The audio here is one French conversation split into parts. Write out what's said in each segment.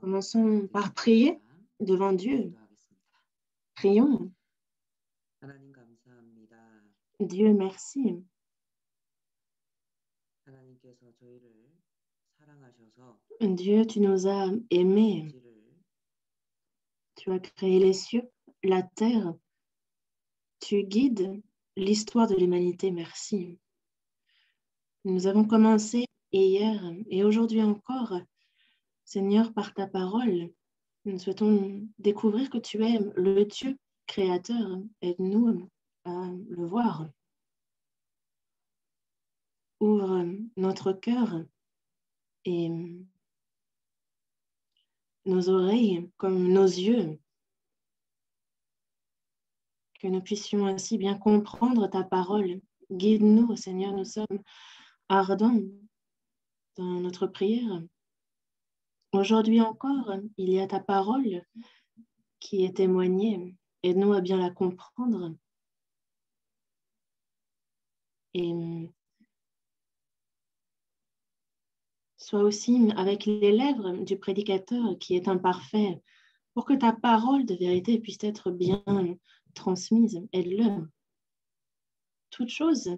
Commençons par prier devant Dieu. Prions. 하나님 감사합니다. Dieu, merci. 하나님께서 저희를 사랑하셔서 Dieu, tu nous as aimés. 지를 Tu as créé les cieux, la terre. Tu guides l'histoire de l'humanité. Merci. Nous avons commencé hier et aujourd'hui encore, Seigneur, par ta parole, nous souhaitons découvrir que tu es le Dieu créateur. Aide-nous à le voir. Ouvre notre cœur et nos oreilles comme nos yeux, que nous puissions ainsi bien comprendre ta parole. Guide-nous, Seigneur, nous sommes ardents dans notre prière. Aujourd'hui encore, il y a ta parole qui est témoignée. Aide-nous à bien la comprendre. Et sois aussi avec les lèvres du prédicateur qui est imparfait, pour que ta parole de vérité puisse être bien transmise. Aide-le. Toutes choses,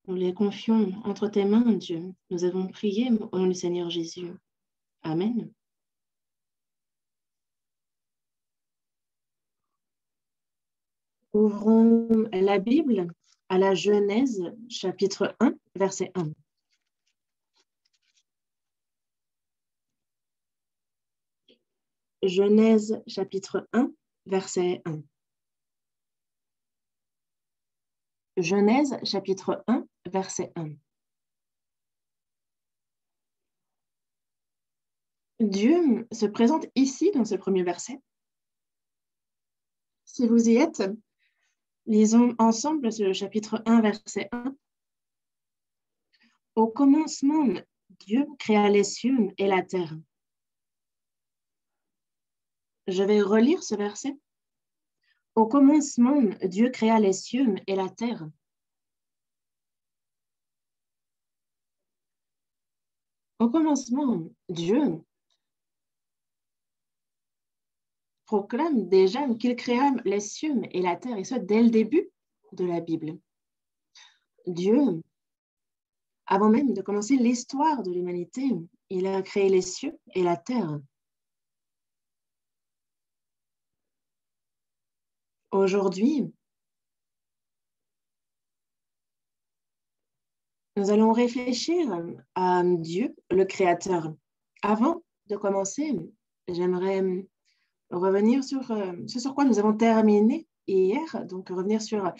nous les confions entre tes mains, Dieu. Nous avons prié au nom du Seigneur Jésus. Amen. Ouvrons la Bible à la Genèse, chapitre 1, verset 1. Genèse, chapitre 1, verset 1. Genèse, chapitre 1, verset 1. Dieu se présente ici dans ce premier verset. Si vous y êtes, lisons ensemble le chapitre 1, verset 1. Au commencement, Dieu créa les cieux et la terre. Je vais relire ce verset. Au commencement, Dieu créa les cieux et la terre. Au commencement, Dieu proclame déjà qu'il créa les cieux et la terre, et ce, dès le début de la Bible. Dieu, avant même de commencer l'histoire de l'humanité, il a créé les cieux et la terre. Aujourd'hui, nous allons réfléchir à Dieu, le Créateur. Avant de commencer, j'aimerais revenir sur ce sur quoi nous avons terminé hier, donc revenir sur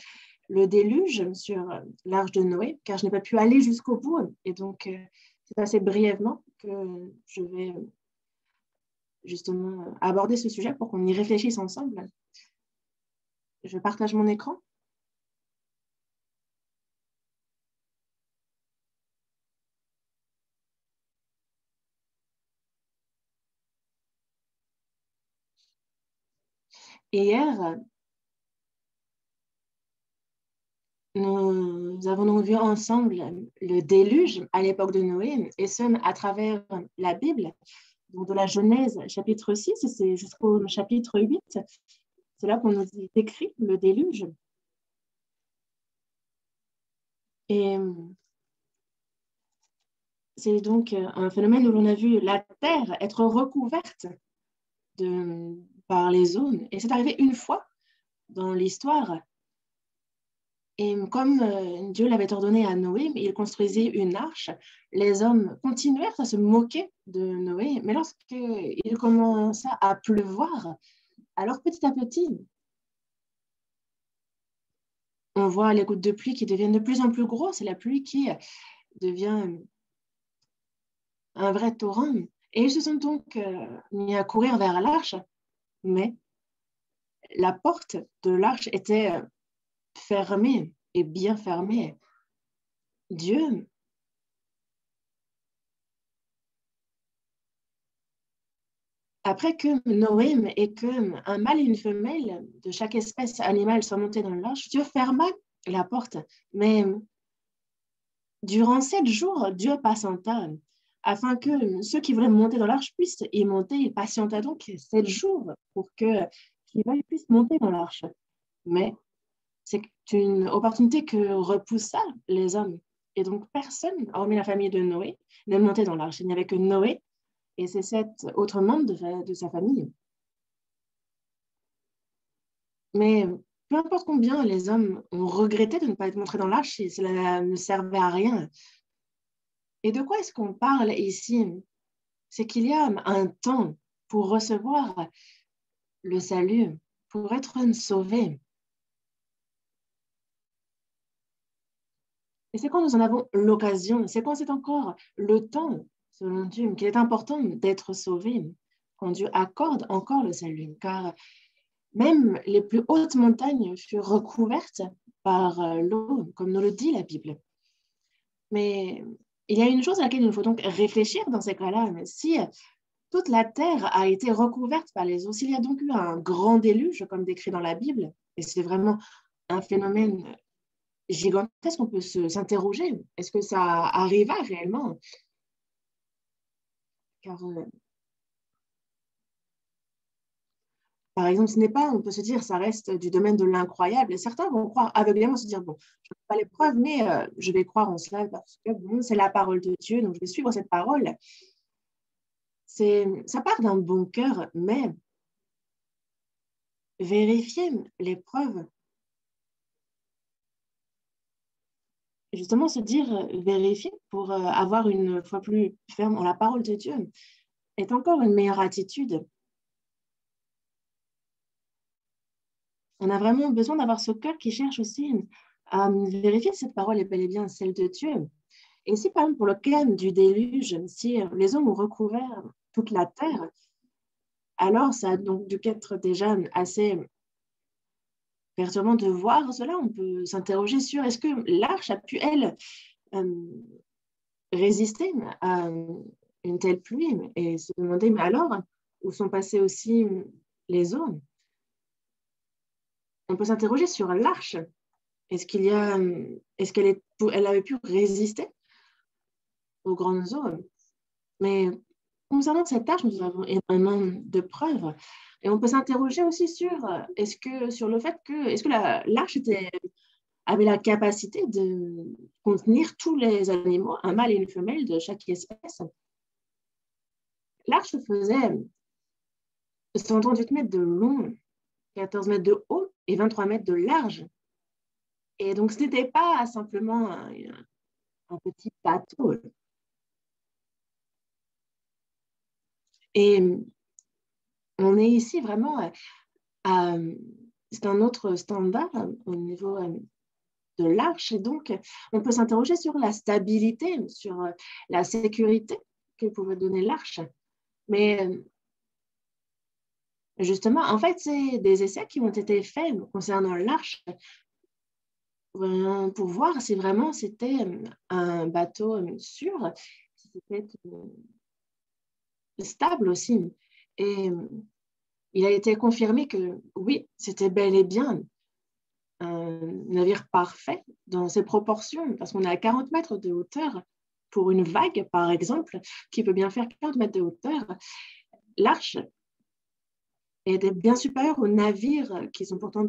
le déluge, sur l'arche de Noé, car je n'ai pas pu aller jusqu'au bout. Et donc, c'est assez brièvement que je vais justement aborder ce sujet pour qu'on y réfléchisse ensemble. Je partage mon écran. Hier, nous avons donc vu ensemble le déluge à l'époque de Noé, et ce, à travers la Bible, donc de la Genèse, chapitre 6, c'est jusqu'au chapitre 8. C'est là qu'on nous décrit le déluge. Et c'est donc un phénomène où l'on a vu la terre être recouverte par les eaux. Et c'est arrivé une fois dans l'histoire. Et comme Dieu l'avait ordonné à Noé, il construisait une arche. Les hommes continuèrent à se moquer de Noé. Mais lorsqu'il commença à pleuvoir, alors petit à petit, on voit les gouttes de pluie qui deviennent de plus en plus grosses et la pluie qui devient un vrai torrent. Et ils se sont donc mis à courir vers l'arche, mais la porte de l'arche était fermée et bien fermée. Dieu après que Noé et qu'un mâle et une femelle de chaque espèce animale soient montés dans l'arche, Dieu ferma la porte. Mais durant 7 jours, Dieu patienta afin que ceux qui voulaient monter dans l'arche puissent y monter. Il patienta donc 7 jours pour que qu'ils puissent monter dans l'arche. Mais c'est une opportunité que repoussa les hommes. Et donc, personne, hormis la famille de Noé, n'est monté dans l'arche. Il n'y avait que Noé et ces 7 autres membres de sa famille. Mais peu importe combien les hommes ont regretté de ne pas être montrés dans l'arche, cela ne servait à rien. Et de quoi est-ce qu'on parle ici? C'est qu'il y a un temps pour recevoir le salut, pour être sauvé. Et c'est quand nous en avons l'occasion, c'est quand c'est encore le temps, selon Dieu, qu'il est important d'être sauvé, quand Dieu accorde encore le salut. Car même les plus hautes montagnes furent recouvertes par l'eau, comme nous le dit la Bible. Mais il y a une chose à laquelle il faut donc réfléchir dans ces cas-là. Si toute la terre a été recouverte par les eaux, s'il y a donc eu un grand déluge, comme décrit dans la Bible, et c'est vraiment un phénomène gigantesque, on peut s'interroger, est-ce que ça arriva réellement? Car, par exemple, ce n'est pas, on peut se dire, ça reste du domaine de l'incroyable. Et certains vont croire aveuglément, se dire, bon, je n'ai pas les preuves, mais je vais croire en cela parce que bon, c'est la parole de Dieu, donc je vais suivre cette parole. Ça part d'un bon cœur, mais vérifier les preuves, justement se dire vérifier pour avoir une foi plus ferme en la parole de Dieu, est encore une meilleure attitude. On a vraiment besoin d'avoir ce cœur qui cherche aussi à vérifier si cette parole est bel et bien celle de Dieu. Et si, par exemple, pour le cas du déluge, si les hommes ont recouvert toute la terre, alors ça a donc dû être déjà assez perturbant de voir cela. On peut s'interroger sur est-ce que l'arche a pu, elle, résister à une telle pluie et se demander, mais alors, où sont passées aussi les eaux? On peut s'interroger sur l'arche. Est-ce qu'elle avait pu résister aux grandes eaux? Mais concernant cette arche, nous avons énormément de preuves. Et on peut s'interroger aussi sur le fait que est-ce que l'arche avait la capacité de contenir tous les animaux, un mâle et une femelle de chaque espèce. L'arche faisait 138 mètres de long, 14 mètres de haut et 23 mètres de large. Et donc, ce n'était pas simplement un petit bateau. Et on est ici vraiment c'est un autre standard au niveau de l'arche. Et donc, on peut s'interroger sur la stabilité, sur la sécurité que pouvait donner l'arche. Mais justement, en fait, c'est des essais qui ont été faits concernant l'arche pour voir si vraiment c'était un bateau sûr, si c'était stable aussi. Et il a été confirmé que oui, c'était bel et bien un navire parfait dans ses proportions, parce qu'on est à 40 mètres de hauteur pour une vague, par exemple, qui peut bien faire 40 mètres de hauteur. L'arche était bien supérieure aux navires qui sont pourtant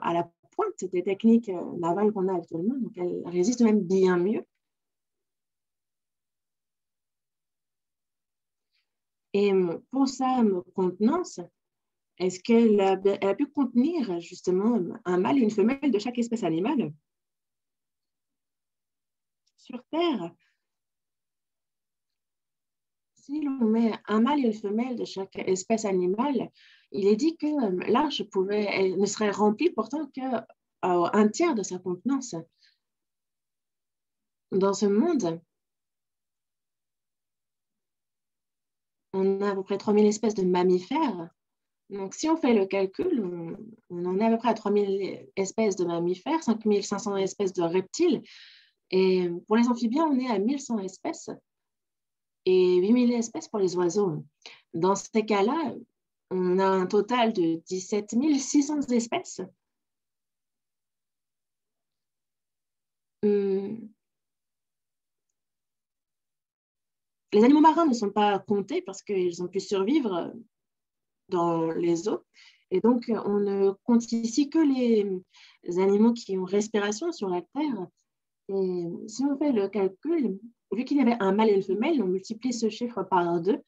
à la pointe des techniques navales qu'on a actuellement, donc elle résiste même bien mieux. Et pour sa contenance, est-ce qu'elle a pu contenir justement un mâle et une femelle de chaque espèce animale? Sur Terre, si l'on met un mâle et une femelle de chaque espèce animale, il est dit que l'arche ne serait remplie pourtant qu'un tiers de sa contenance. Dans ce monde, on a à peu près 3000 espèces de mammifères. Donc, si on fait le calcul, on en est à peu près à 3000 espèces de mammifères, 5500 espèces de reptiles. Et pour les amphibiens, on est à 1100 espèces et 8000 espèces pour les oiseaux. Dans ces cas-là, on a un total de 17 600 espèces. Les animaux marins ne sont pas comptés parce qu'ils ont pu survivre dans les eaux. Et donc, on ne compte ici que les animaux qui ont respiration sur la Terre. Et si on fait le calcul, vu qu'il y avait un mâle et une femelle, on multiplie ce chiffre par 2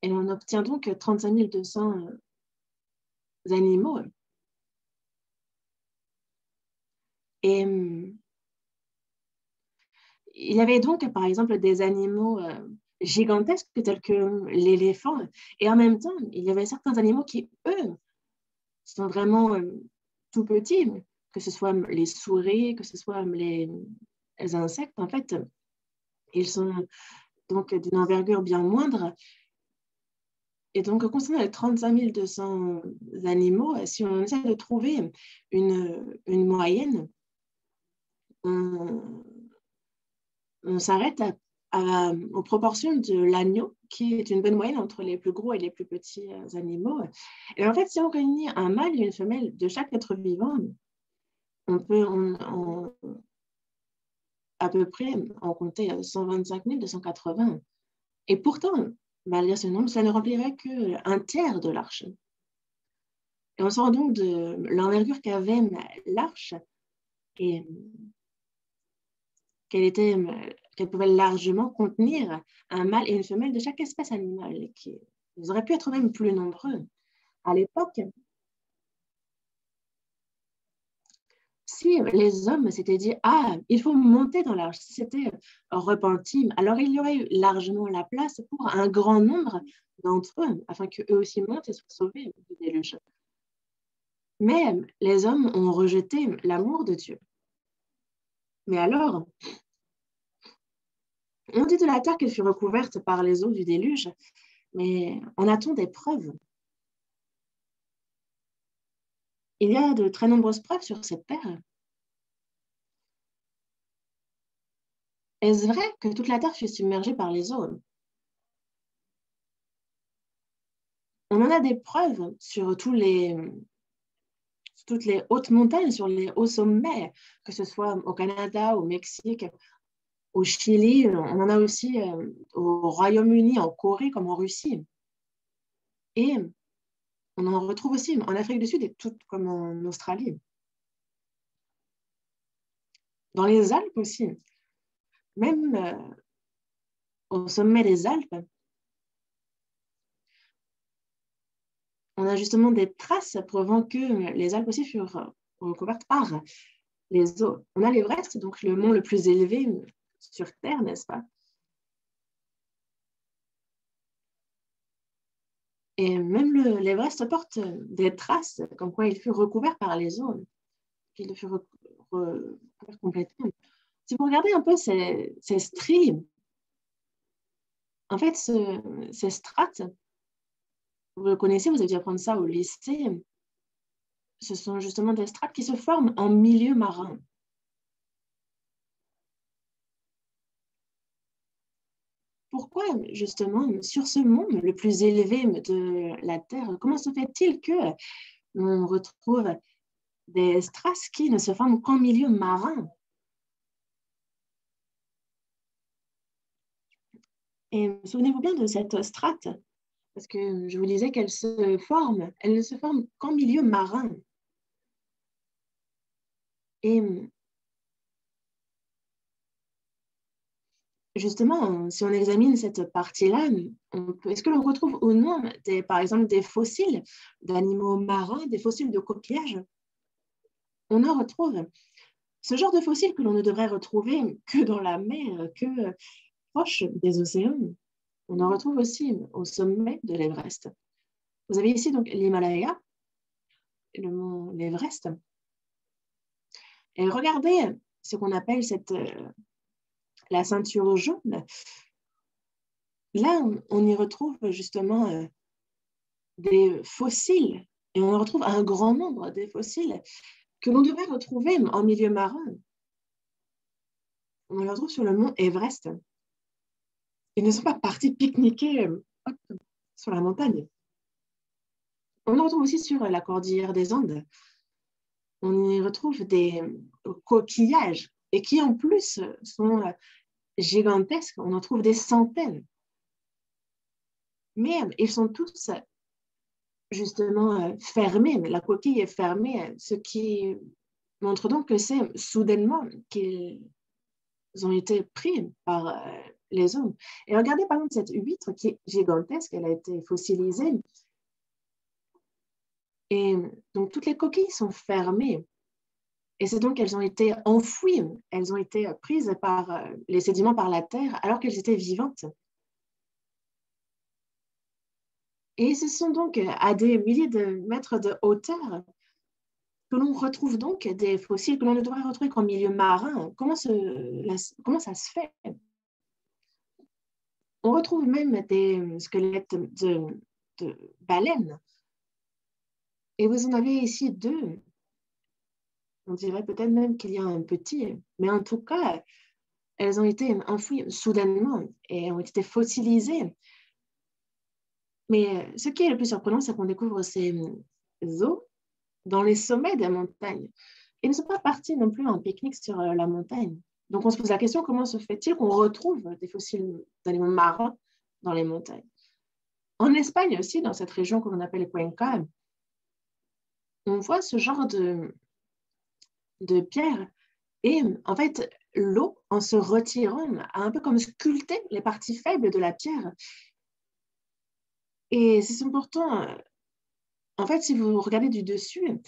et on obtient donc 35 200 animaux. Et il y avait donc, par exemple, des animaux gigantesques tels que l'éléphant. Et en même temps, il y avait certains animaux qui, eux, sont vraiment tout petits, que ce soit les souris, que ce soit les insectes. En fait, ils sont donc d'une envergure bien moindre. Et donc, concernant les 35 200 animaux, si on essaie de trouver une moyenne, on s'arrête aux proportions de l'agneau, qui est une bonne moyenne entre les plus gros et les plus petits animaux. Et en fait, si on réunit un mâle et une femelle de chaque être vivant, on peut à peu près en compter 125 280. Et pourtant, malgré ce nombre, cela ne remplirait qu'un tiers de l'arche. Et on se rend donc de l'envergure qu'avait l'arche et qu'elle pouvait largement contenir un mâle et une femelle de chaque espèce animale. Ils auraient pu être même plus nombreux. À l'époque, si les hommes s'étaient dit « Ah, il faut monter dans l'arche », si c'était repenti, alors il y aurait eu largement la place pour un grand nombre d'entre eux, afin qu'eux aussi montent et soient sauvés du déluge. Mais les hommes ont rejeté l'amour de Dieu. Mais alors, on dit de la terre qu'elle fut recouverte par les eaux du déluge, mais on attend des preuves. Il y a de très nombreuses preuves sur cette terre. Est-ce vrai que toute la terre fut submergée par les eaux? On en a des preuves sur toutes les hautes montagnes, sur les hauts sommets, que ce soit au Canada, au Mexique, au Chili, on en a aussi au Royaume-Uni, en Corée comme en Russie. Et on en retrouve aussi en Afrique du Sud et tout comme en Australie. Dans les Alpes aussi, même au sommet des Alpes, on a justement des traces prouvant que les Alpes aussi furent recouvertes par les eaux. On a l'Everest, donc le mont le plus élevé sur Terre, n'est-ce pas? Et même l'Everest porte des traces comme quoi il fut recouvert par les eaux, qu'il fut recouvert complètement. Si vous regardez un peu ces stries, en fait, ces strates, vous le connaissez, vous avez dû apprendre ça au lycée, ce sont justement des strates qui se forment en milieu marin. Pourquoi, justement, sur ce mont le plus élevé de la Terre, comment se fait-il qu'on retrouve des strass qui ne se forment qu'en milieu marin? Et souvenez-vous bien de cette strate, parce que je vous disais qu'elle ne se forme qu'en milieu marin. Et justement, si on examine cette partie-là, est-ce que l'on retrouve ou non, par exemple, des fossiles d'animaux marins, des fossiles de coquillages? On en retrouve. Ce genre de fossiles que l'on ne devrait retrouver que dans la mer, que proche des océans, on en retrouve aussi au sommet de l'Everest. Vous avez ici donc l'Himalaya, le mont l'Everest. Et regardez ce qu'on appelle la ceinture jaune. Là, on y retrouve justement des fossiles, et on retrouve un grand nombre des fossiles que l'on devrait retrouver en milieu marin. On les retrouve sur le mont Everest. Ils ne sont pas partis pique-niquer sur la montagne. On en retrouve aussi sur la cordillère des Andes. On y retrouve des coquillages et qui en plus sont gigantesques. On en trouve des centaines. Mais ils sont tous justement fermés. La coquille est fermée, ce qui montre donc que c'est soudainement qu'ils ont été pris par les hommes. Et regardez par exemple cette huître qui est gigantesque, elle a été fossilisée. Et donc toutes les coquilles sont fermées. Et c'est donc qu'elles ont été enfouies, elles ont été prises par les sédiments, par la terre, alors qu'elles étaient vivantes. Et ce sont donc à des milliers de mètres de hauteur que l'on retrouve donc des fossiles que l'on ne devrait retrouver qu'en milieu marin. Comment ça se fait? On retrouve même des squelettes de baleines. Et vous en avez ici deux. On dirait peut-être même qu'il y a un petit. Mais en tout cas, elles ont été enfouies soudainement et ont été fossilisées. Mais ce qui est le plus surprenant, c'est qu'on découvre ces os dans les sommets des montagnes. Ils ne sont pas partis non plus en pique-nique sur la montagne. Donc on se pose la question, comment se fait-il qu'on retrouve des fossiles d'animaux marins dans les montagnes? En Espagne aussi, dans cette région que l'on appelle Cuenca, on voit ce genre de pierre. Et en fait, l'eau, en se retirant, a un peu comme sculpté les parties faibles de la pierre. Et c'est pourtant, en fait, si vous regardez du dessus,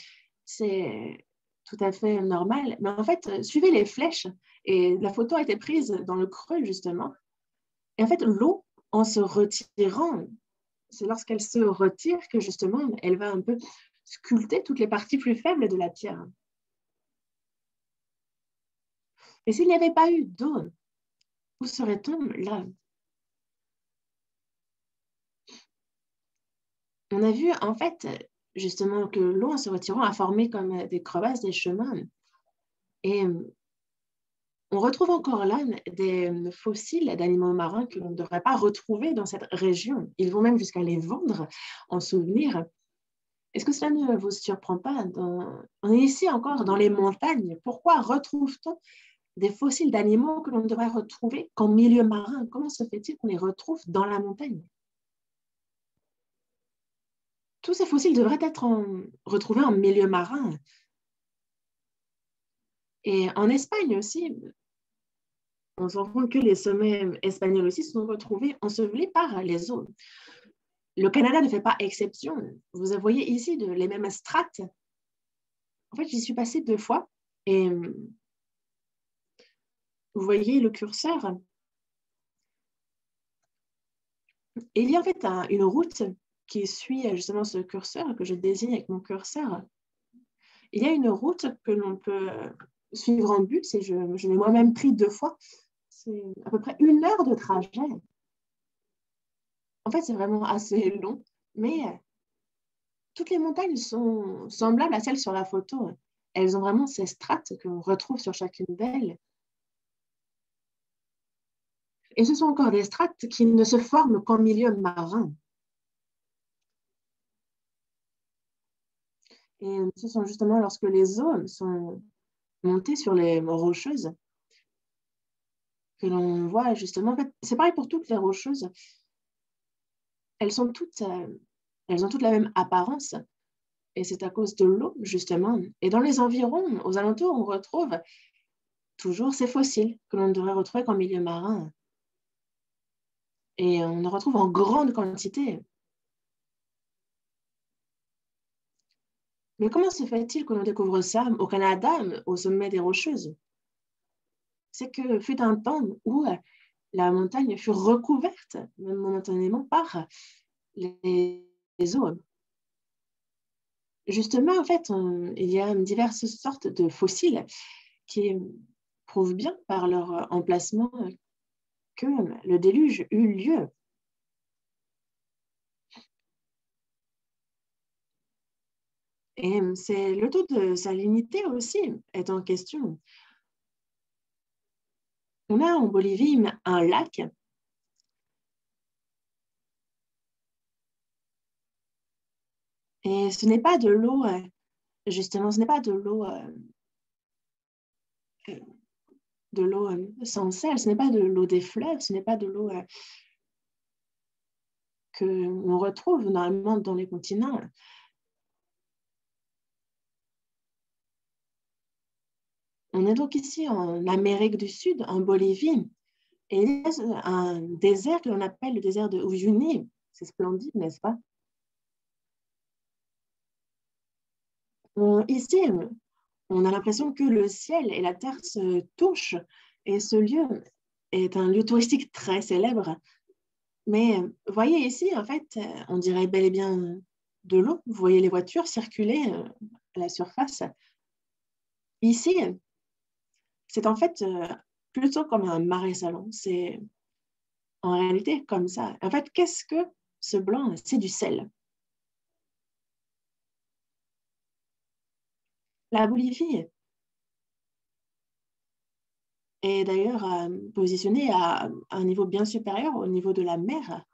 c'est tout à fait normal. Mais en fait, suivez les flèches. Et la photo a été prise dans le creux, justement. Et en fait, l'eau, en se retirant, c'est lorsqu'elle se retire que, justement, elle va un peu sculpter toutes les parties plus faibles de la pierre. Et s'il n'y avait pas eu d'eau, où serait-on là? On a vu, en fait, justement, que l'eau, en se retirant, a formé comme des crevasses, des chemins. Et on retrouve encore là des fossiles d'animaux marins que l'on ne devrait pas retrouver dans cette région. Ils vont même jusqu'à les vendre en souvenir. Est-ce que cela ne vous surprend pas? On est ici encore dans les montagnes. Pourquoi retrouve-t-on des fossiles d'animaux que l'on ne devrait retrouver qu'en milieu marin? Comment se fait-il qu'on les retrouve dans la montagne? Tous ces fossiles devraient être retrouvés en milieu marin. Et en Espagne aussi, on se rend compte que les sommets espagnols aussi sont retrouvés ensevelis par les eaux. Le Canada ne fait pas exception. Vous voyez ici les mêmes strates. En fait, j'y suis passée 2 fois et vous voyez le curseur. Et il y a en fait une route qui suit justement ce curseur que je désigne avec mon curseur. Il y a une route que l'on peut suivre en bus et je l'ai moi-même pris 2 fois. C'est à peu près 1 heure de trajet. En fait, c'est vraiment assez long, mais toutes les montagnes sont semblables à celles sur la photo. Elles ont vraiment ces strates que l'on retrouve sur chacune d'elles. Et ce sont encore des strates qui ne se forment qu'en milieu marin. Et ce sont justement lorsque les eaux sont montées sur les rocheuses que l'on voit justement. En fait, c'est pareil pour toutes les rocheuses. Elles ont toutes la même apparence. Et c'est à cause de l'eau, justement. Et dans les environs, aux alentours, on retrouve toujours ces fossiles que l'on ne devrait retrouver qu'en milieu marin. Et on en retrouve en grande quantité. Mais comment se fait-il que l'on découvre ça au Canada, au sommet des Rocheuses? C'est que fut un temps où la montagne fut recouverte, même momentanément, par les eaux. Justement, en fait, il y a diverses sortes de fossiles qui prouvent bien par leur emplacement que le déluge eut lieu. Et c'est le taux de salinité aussi est en question. On a en Bolivie un lac et ce n'est pas de l'eau, justement, ce n'est pas de l'eau sans sel, ce n'est pas de l'eau des fleuves, ce n'est pas de l'eau qu'on retrouve normalement dans les continents. On est donc ici en Amérique du Sud, en Bolivie, et il y a un désert que l'on appelle le désert de Uyuni. C'est splendide, n'est-ce pas? Ici, on a l'impression que le ciel et la terre se touchent, et ce lieu est un lieu touristique très célèbre. Mais voyez ici, en fait, on dirait bel et bien de l'eau. Vous voyez les voitures circuler à la surface. Ici, c'est en fait plutôt comme un marais salon. C'est en réalité comme ça. En fait, qu'est-ce que ce blanc? C'est du sel. La Bolivie est d'ailleurs positionnée à un niveau bien supérieur au niveau de la mer.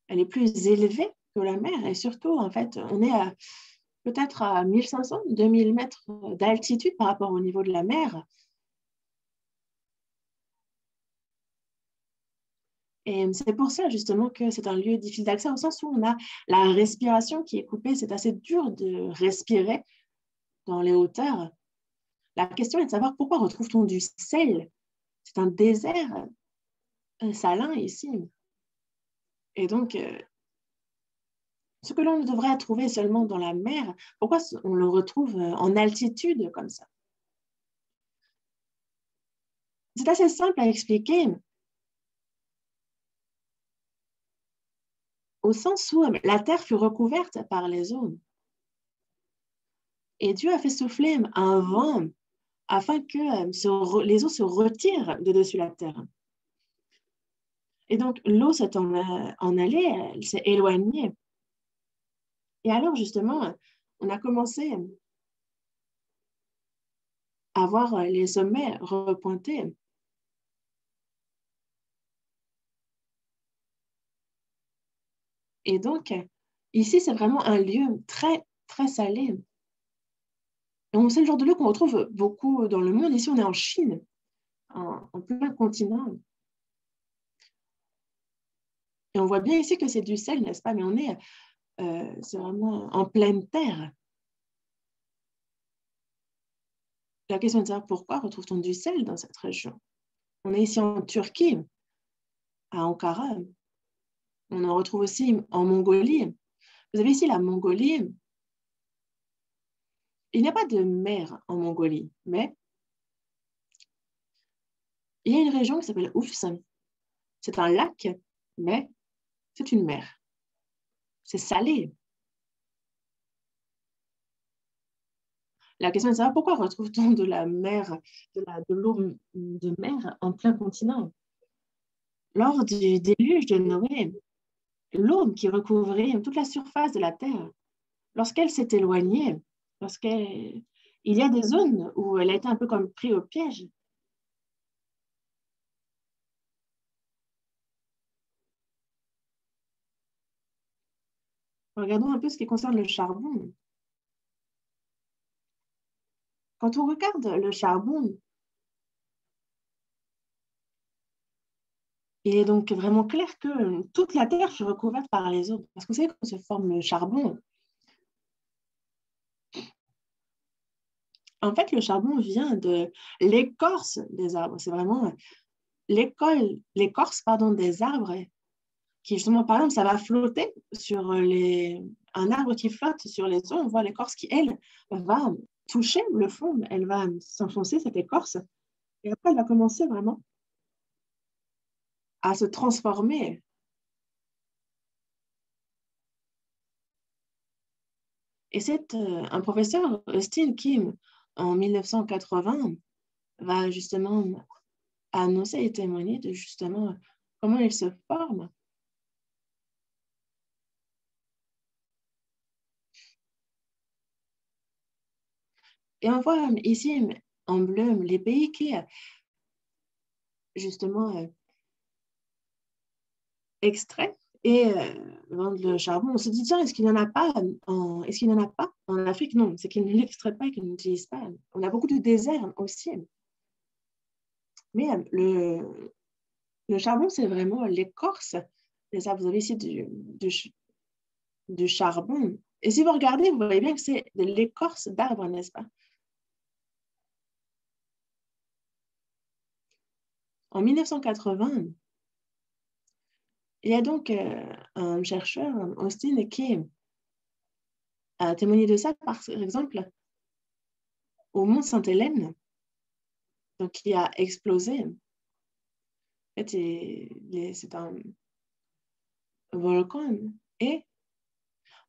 Elle est plus élevée que la mer et surtout, en fait, on est à peut-être à 1500, 2000 mètres d'altitude par rapport au niveau de la mer. Et c'est pour ça justement que c'est un lieu difficile d'accès au sens où on a la respiration qui est coupée. C'est assez dur de respirer dans les hauteurs. La question est de savoir pourquoi retrouve-t-on du sel? C'est un désert salin ici. Et donc, ce que l'on devrait trouver seulement dans la mer, pourquoi on le retrouve en altitude comme ça? C'est assez simple à expliquer, au sens où la terre fut recouverte par les eaux. Et Dieu a fait souffler un vent afin que les eaux se retirent de dessus la terre. Et donc, l'eau s'est en allée, elle s'est éloignée. Et alors, justement, on a commencé à voir les sommets repointés. Et donc, ici, c'est vraiment un lieu très, très salé. C'est le genre de lieu qu'on retrouve beaucoup dans le monde. Ici, on est en Chine, en plein continent. Et on voit bien ici que c'est du sel, n'est-ce pas? Mais c'est vraiment en pleine terre. La question est de savoir pourquoi retrouve-t-on du sel dans cette région? On est ici en Turquie, à Ankara. On en retrouve aussi en Mongolie. Vous avez ici la Mongolie. Il n'y a pas de mer en Mongolie, mais il y a une région qui s'appelle Oufs. C'est un lac, mais c'est une mer. C'est salé. La question est de savoir pourquoi retrouve-t-on de la mer, de l'eau de mer en plein continent? Lors du déluge de Noé, l'eau qui recouvrait toute la surface de la terre, lorsqu'elle s'est éloignée, il y a des zones où elle a été un peu comme prise au piège. Regardons un peu ce qui concerne le charbon. Quand on regarde le charbon, il est donc vraiment clair que toute la terre fut recouverte par les eaux. Parce que vous savez comment se forme le charbon? En fait, le charbon vient de l'écorce des arbres. C'est vraiment l'écorce des arbres qui, justement, par exemple, ça va flotter sur un arbre qui flotte sur les eaux. On voit l'écorce qui, elle, va toucher le fond. Elle va s'enfoncer, cette écorce. Et après, elle va commencer vraiment à se transformer. Et c'est un professeur, Austin Kim, en 1980, va justement annoncer et témoigner de justement comment il se forme. Et on voit ici en bleu les pays qui, justement, extraient et vendent le charbon. On se dit, tiens, est-ce qu'il n'y en a pas en Afrique? Non, c'est qu'ils ne l'extraient pas et qu'ils ne l'utilisent pas. On a beaucoup de déserts aussi. Mais le charbon, c'est vraiment l'écorce les arbres, vous avez ici du charbon. Et si vous regardez, vous voyez bien que c'est de l'écorce d'arbre, n'est-ce pas? En 1980, il y a donc un chercheur, Austin, qui a témoigné de ça, par exemple, au mont Sainte-Hélène, donc qui a explosé. En fait, c'est un volcan. Et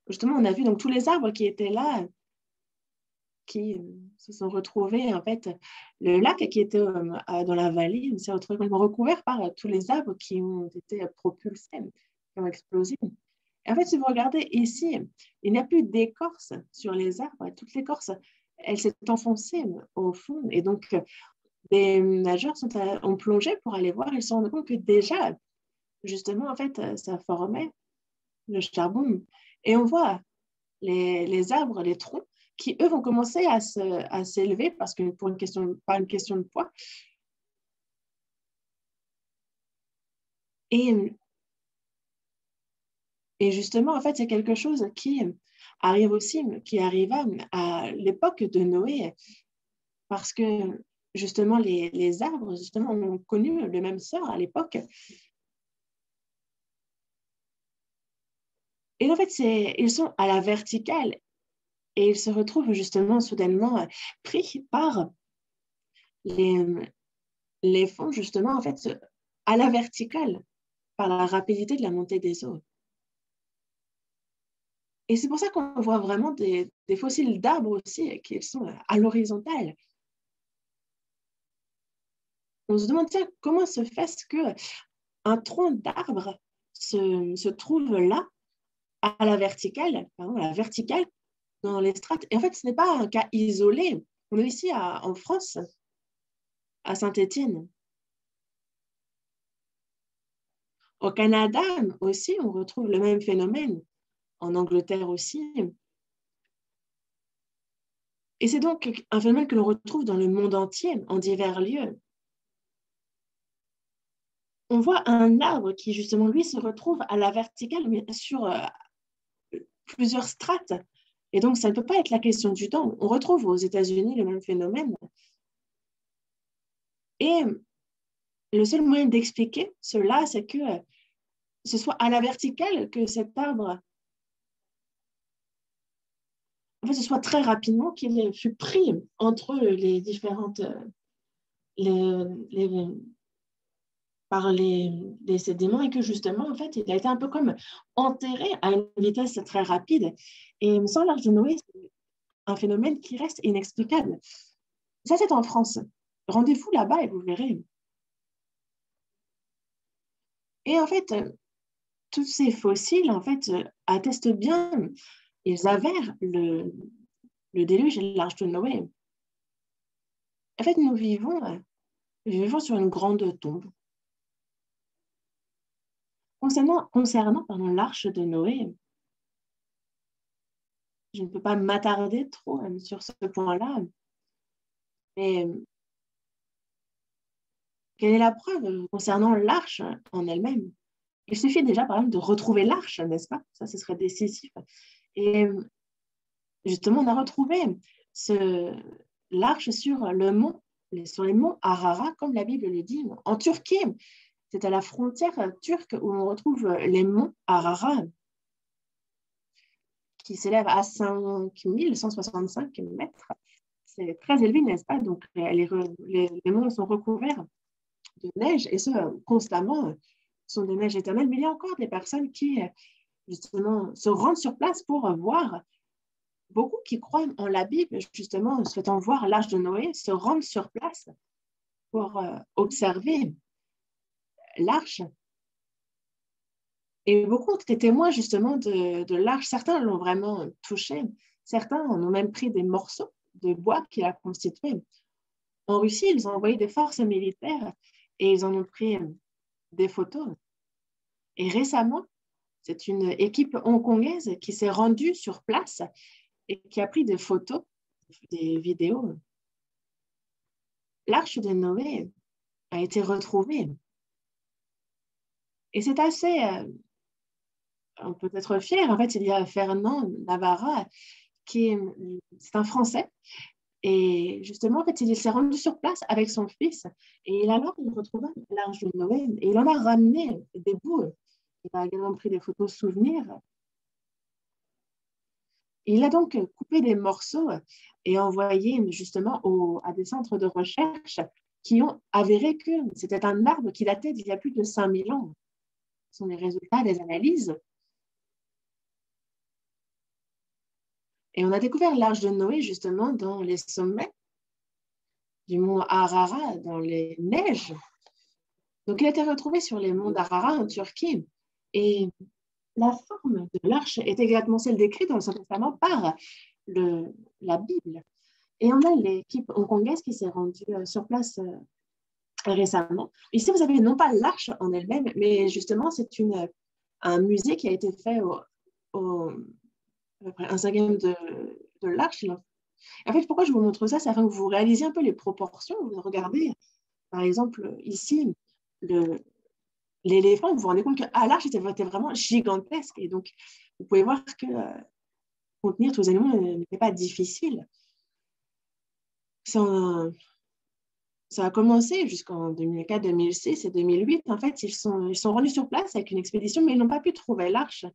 justement, on a vu donc tous les arbres qui étaient là, qui se sont retrouvés, en fait, le lac qui était dans la vallée s'est retrouvé complètement recouvert par tous les arbres qui ont été propulsés, qui ont explosé. Et en fait, si vous regardez ici, il n'y a plus d'écorce sur les arbres. Toute l'écorce, elle s'est enfoncée au fond. Et donc, des nageurs ont plongé pour aller voir. Ils se sont rendus compte que déjà, justement, en fait, ça formait le charbon. Et on voit les arbres, les troncs, qui, eux, vont commencer à s'élever parce que pas une question de poids. Et justement, en fait, c'est quelque chose qui arrive aussi, qui arriva à l'époque de Noé, parce que justement, les arbres, justement, ont connu le même sort à l'époque. Et en fait, ils sont à la verticale et ils se retrouvent justement soudainement pris par les, les fonds, justement, en fait, à la verticale, par la rapidité de la montée des eaux. Et c'est pour ça qu'on voit vraiment des fossiles d'arbres aussi qui sont à l'horizontale. On se demande, tiens, comment se fait-ce qu'un tronc d'arbre se trouve là, à la verticale, dans les strates. Et en fait, ce n'est pas un cas isolé. On est ici en France, à Saint-Étienne. Au Canada aussi, on retrouve le même phénomène. En Angleterre aussi. Et c'est donc un phénomène que l'on retrouve dans le monde entier, en divers lieux. On voit un arbre qui, justement, lui, se retrouve à la verticale, mais sur plusieurs strates. Et donc, ça ne peut pas être la question du temps. On retrouve aux États-Unis le même phénomène. Et le seul moyen d'expliquer cela, c'est que ce soit à la verticale que cet arbre, en fait, ce soit très rapidement qu'il fut pris entre les différentes, par les sédiments et que justement, en fait, il a été un peu comme enterré à une vitesse très rapide. Et sans l'Arche de Noé, c'est un phénomène qui reste inexplicable. Ça, c'est en France. Rendez-vous là-bas et vous verrez. Et en fait, tous ces fossiles, en fait, attestent bien, ils avèrent le déluge et l'Arche de Noé. En fait, nous vivons sur une grande tombe. Concernant l'Arche de Noé, je ne peux pas m'attarder trop sur ce point-là, mais quelle est la preuve concernant l'arche en elle-même? Il suffit déjà, par exemple, de retrouver l'arche, n'est-ce pas? Ça, ce serait décisif. Et justement, on a retrouvé l'arche sur les monts Ararat, comme la Bible le dit, en Turquie. C'est à la frontière turque où on retrouve les monts Ararat, qui s'élèvent à 5165 mètres. C'est très élevé, n'est-ce pas? Donc, les monts sont recouverts de neige, et ce, constamment, sont des neiges éternelles. Mais il y a encore des personnes qui, justement, se rendent sur place pour voir. Beaucoup qui croient en la Bible, justement, souhaitant voir l'Arche de Noé, se rendent sur place pour observer l'arche. Et beaucoup ont été témoins, justement, de l'arche. Certains l'ont vraiment touché. Certains en ont même pris des morceaux de bois qui la constituaient. En Russie, ils ont envoyé des forces militaires et ils en ont pris des photos. Et récemment, c'est une équipe hongkongaise qui s'est rendue sur place et qui a pris des photos, des vidéos. L'arche de Noé a été retrouvée. Et c'est assez on peut être fier. En fait, il y a Fernand Navarra, c'est un Français. Et justement, en fait, il s'est rendu sur place avec son fils. Et alors, il retrouva l'Arche de Noé. Et il en a ramené des bouts. Il a également pris des photos souvenirs. Il a donc coupé des morceaux et envoyé justement à des centres de recherche qui ont avéré que c'était un arbre qui datait d'il y a plus de 5000 ans. Ce sont les résultats des analyses. Et on a découvert l'Arche de Noé justement dans les sommets du mont Ararat, dans les neiges. Donc, il a été retrouvé sur les monts d'Ararat en Turquie. Et la forme de l'arche est exactement celle décrite dans l'Ancien Testament par la Bible. Et on a l'équipe hongkongaise qui s'est rendue sur place récemment. Ici, vous avez non pas l'arche en elle-même, mais justement, c'est un musée qui a été fait un cinquième de l'arche. En fait, pourquoi je vous montre ça? C'est afin que vous réalisiez un peu les proportions. Vous regardez, par exemple, ici, l'éléphant, vous vous rendez compte qu'à l'arche, était vraiment gigantesque. Et donc, vous pouvez voir que contenir tous les animaux n'était pas difficile. Ça a commencé jusqu'en 2004, 2006 et 2008. En fait, ils sont rendus sur place avec une expédition, mais ils n'ont pas pu trouver l'arche.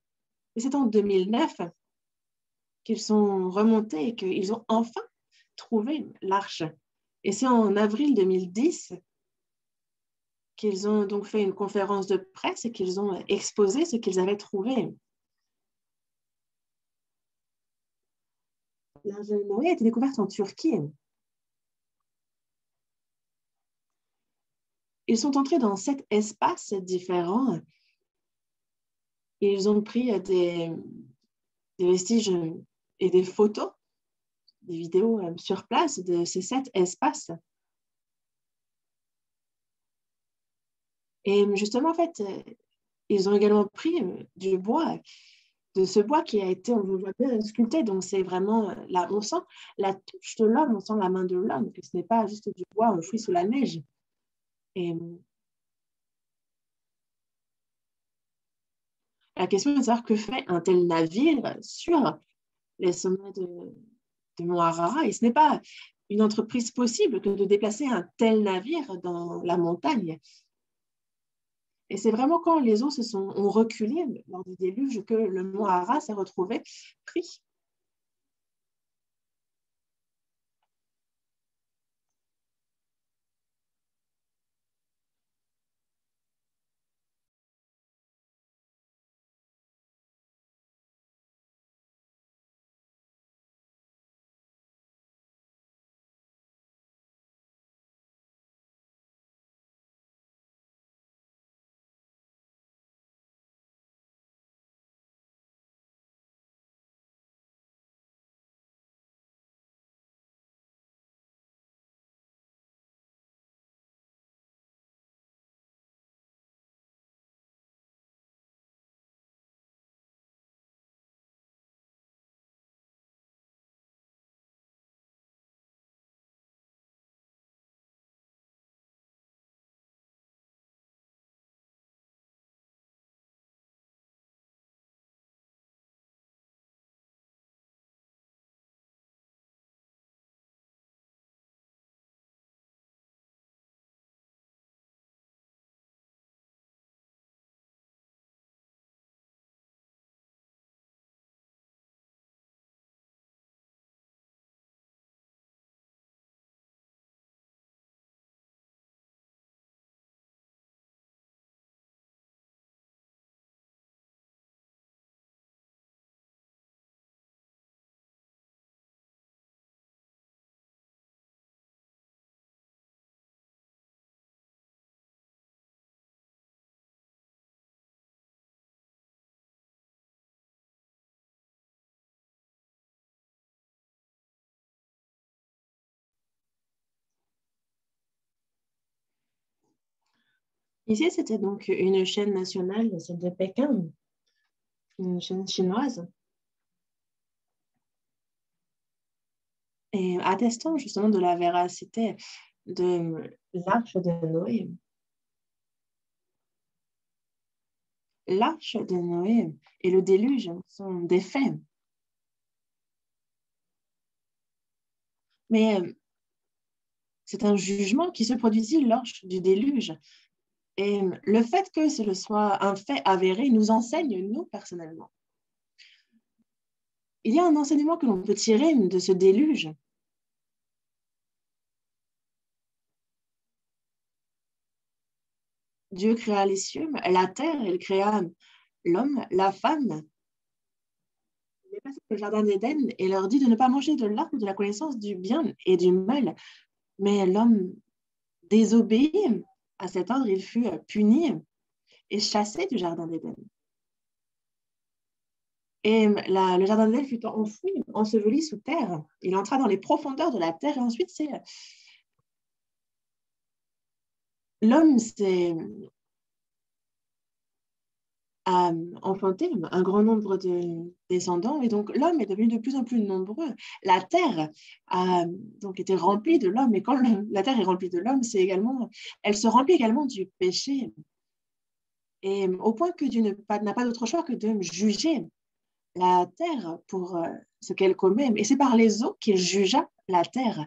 Et c'est en 2009 qu'ils sont remontés et qu'ils ont enfin trouvé l'arche. Et c'est en avril 2010 qu'ils ont donc fait une conférence de presse et qu'ils ont exposé ce qu'ils avaient trouvé. L'arche de Noé a été découverte en Turquie. Ils sont entrés dans 7 espaces différents. Ils ont pris des vestiges et des photos, des vidéos sur place de ces 7 espaces. Et justement, en fait, ils ont également pris du bois, de ce bois qui a été, on le voit bien, sculpté. Donc, c'est vraiment, là, on sent la touche de l'homme, on sent la main de l'homme, que ce n'est pas juste du bois enfoui sous la neige. Et la question est de savoir que fait un tel navire sur les sommets de Mont Ararat. Et ce n'est pas une entreprise possible que de déplacer un tel navire dans la montagne. Et c'est vraiment quand les eaux ont reculé lors du déluge que le mont Ararat s'est retrouvé pris. Ici, c'était donc une chaîne nationale, celle de Pékin, une chaîne chinoise, et attestant justement de la véracité de l'arche de Noé. l'arche de Noé et le déluge sont des faits. Mais c'est un jugement qui se produisit lors du déluge. Et le fait que ce soit un fait avéré nous enseigne, nous, personnellement. Il y a un enseignement que l'on peut tirer de ce déluge. Dieu créa les cieux, la terre, il créa l'homme, la femme. Il est passé au jardin d'Éden et leur dit de ne pas manger de l'arbre de la connaissance du bien et du mal. Mais l'homme désobéit à cet ordre, il fut puni et chassé du jardin d'Éden. Et le jardin d'Éden fut enfoui, enseveli sous terre. Il entra dans les profondeurs de la terre et ensuite l'homme s'est enfanté un grand nombre de descendants et donc l'homme est devenu de plus en plus nombreux. La terre a donc été remplie de l'homme et quand la terre est remplie de l'homme, elle se remplit également du péché. Et au point que Dieu n'a pas d'autre choix que de juger la terre pour ce qu'elle commet. Et c'est par les eaux qu'il jugea la terre.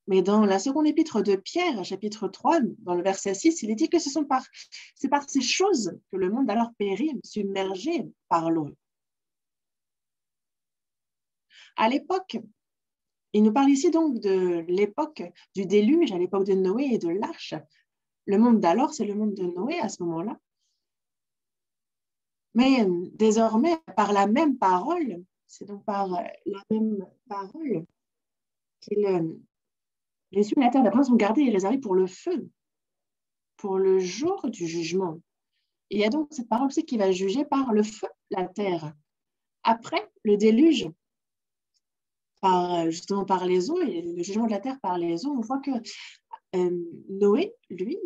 Mais dans la seconde épître de Pierre, chapitre 3, dans le verset 6, il est dit que c'est par ces choses que le monde alors périt, submergé par l'eau. À l'époque, il nous parle ici donc de l'époque du déluge, à l'époque de Noé et de l'arche. Le monde d'alors, c'est le monde de Noé à ce moment-là. Mais désormais, par la même parole, c'est donc par la même parole les cieux et la terre d'après sont gardés et réservés pour le feu, pour le jour du jugement. Il y a donc cette parole aussi qui va juger par le feu la terre. Après le déluge, justement par les eaux, et le jugement de la terre par les eaux, on voit que Noé, lui,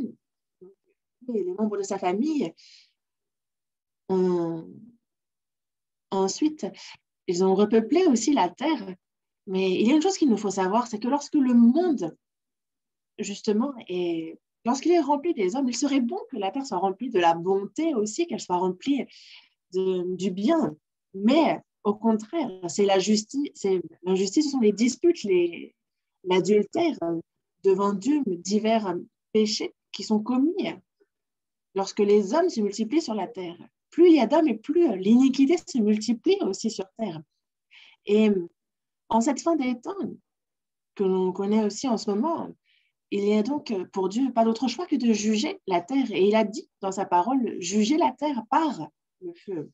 et les membres de sa famille, ensuite, ils ont repeuplé aussi la terre. Mais il y a une chose qu'il nous faut savoir, c'est que lorsque le monde, justement, lorsqu'il est rempli des hommes, il serait bon que la terre soit remplie de la bonté aussi, qu'elle soit remplie du bien. Mais au contraire, c'est l'injustice, ce sont les disputes, l'adultère devant Dieu, divers péchés qui sont commis lorsque les hommes se multiplient sur la terre. Plus il y a d'hommes et plus l'iniquité se multiplie aussi sur terre. Et en cette fin des temps que l'on connaît aussi en ce moment, il y a donc pour Dieu pas d'autre choix que de juger la terre. Et il a dit dans sa parole, juger la terre par le feu.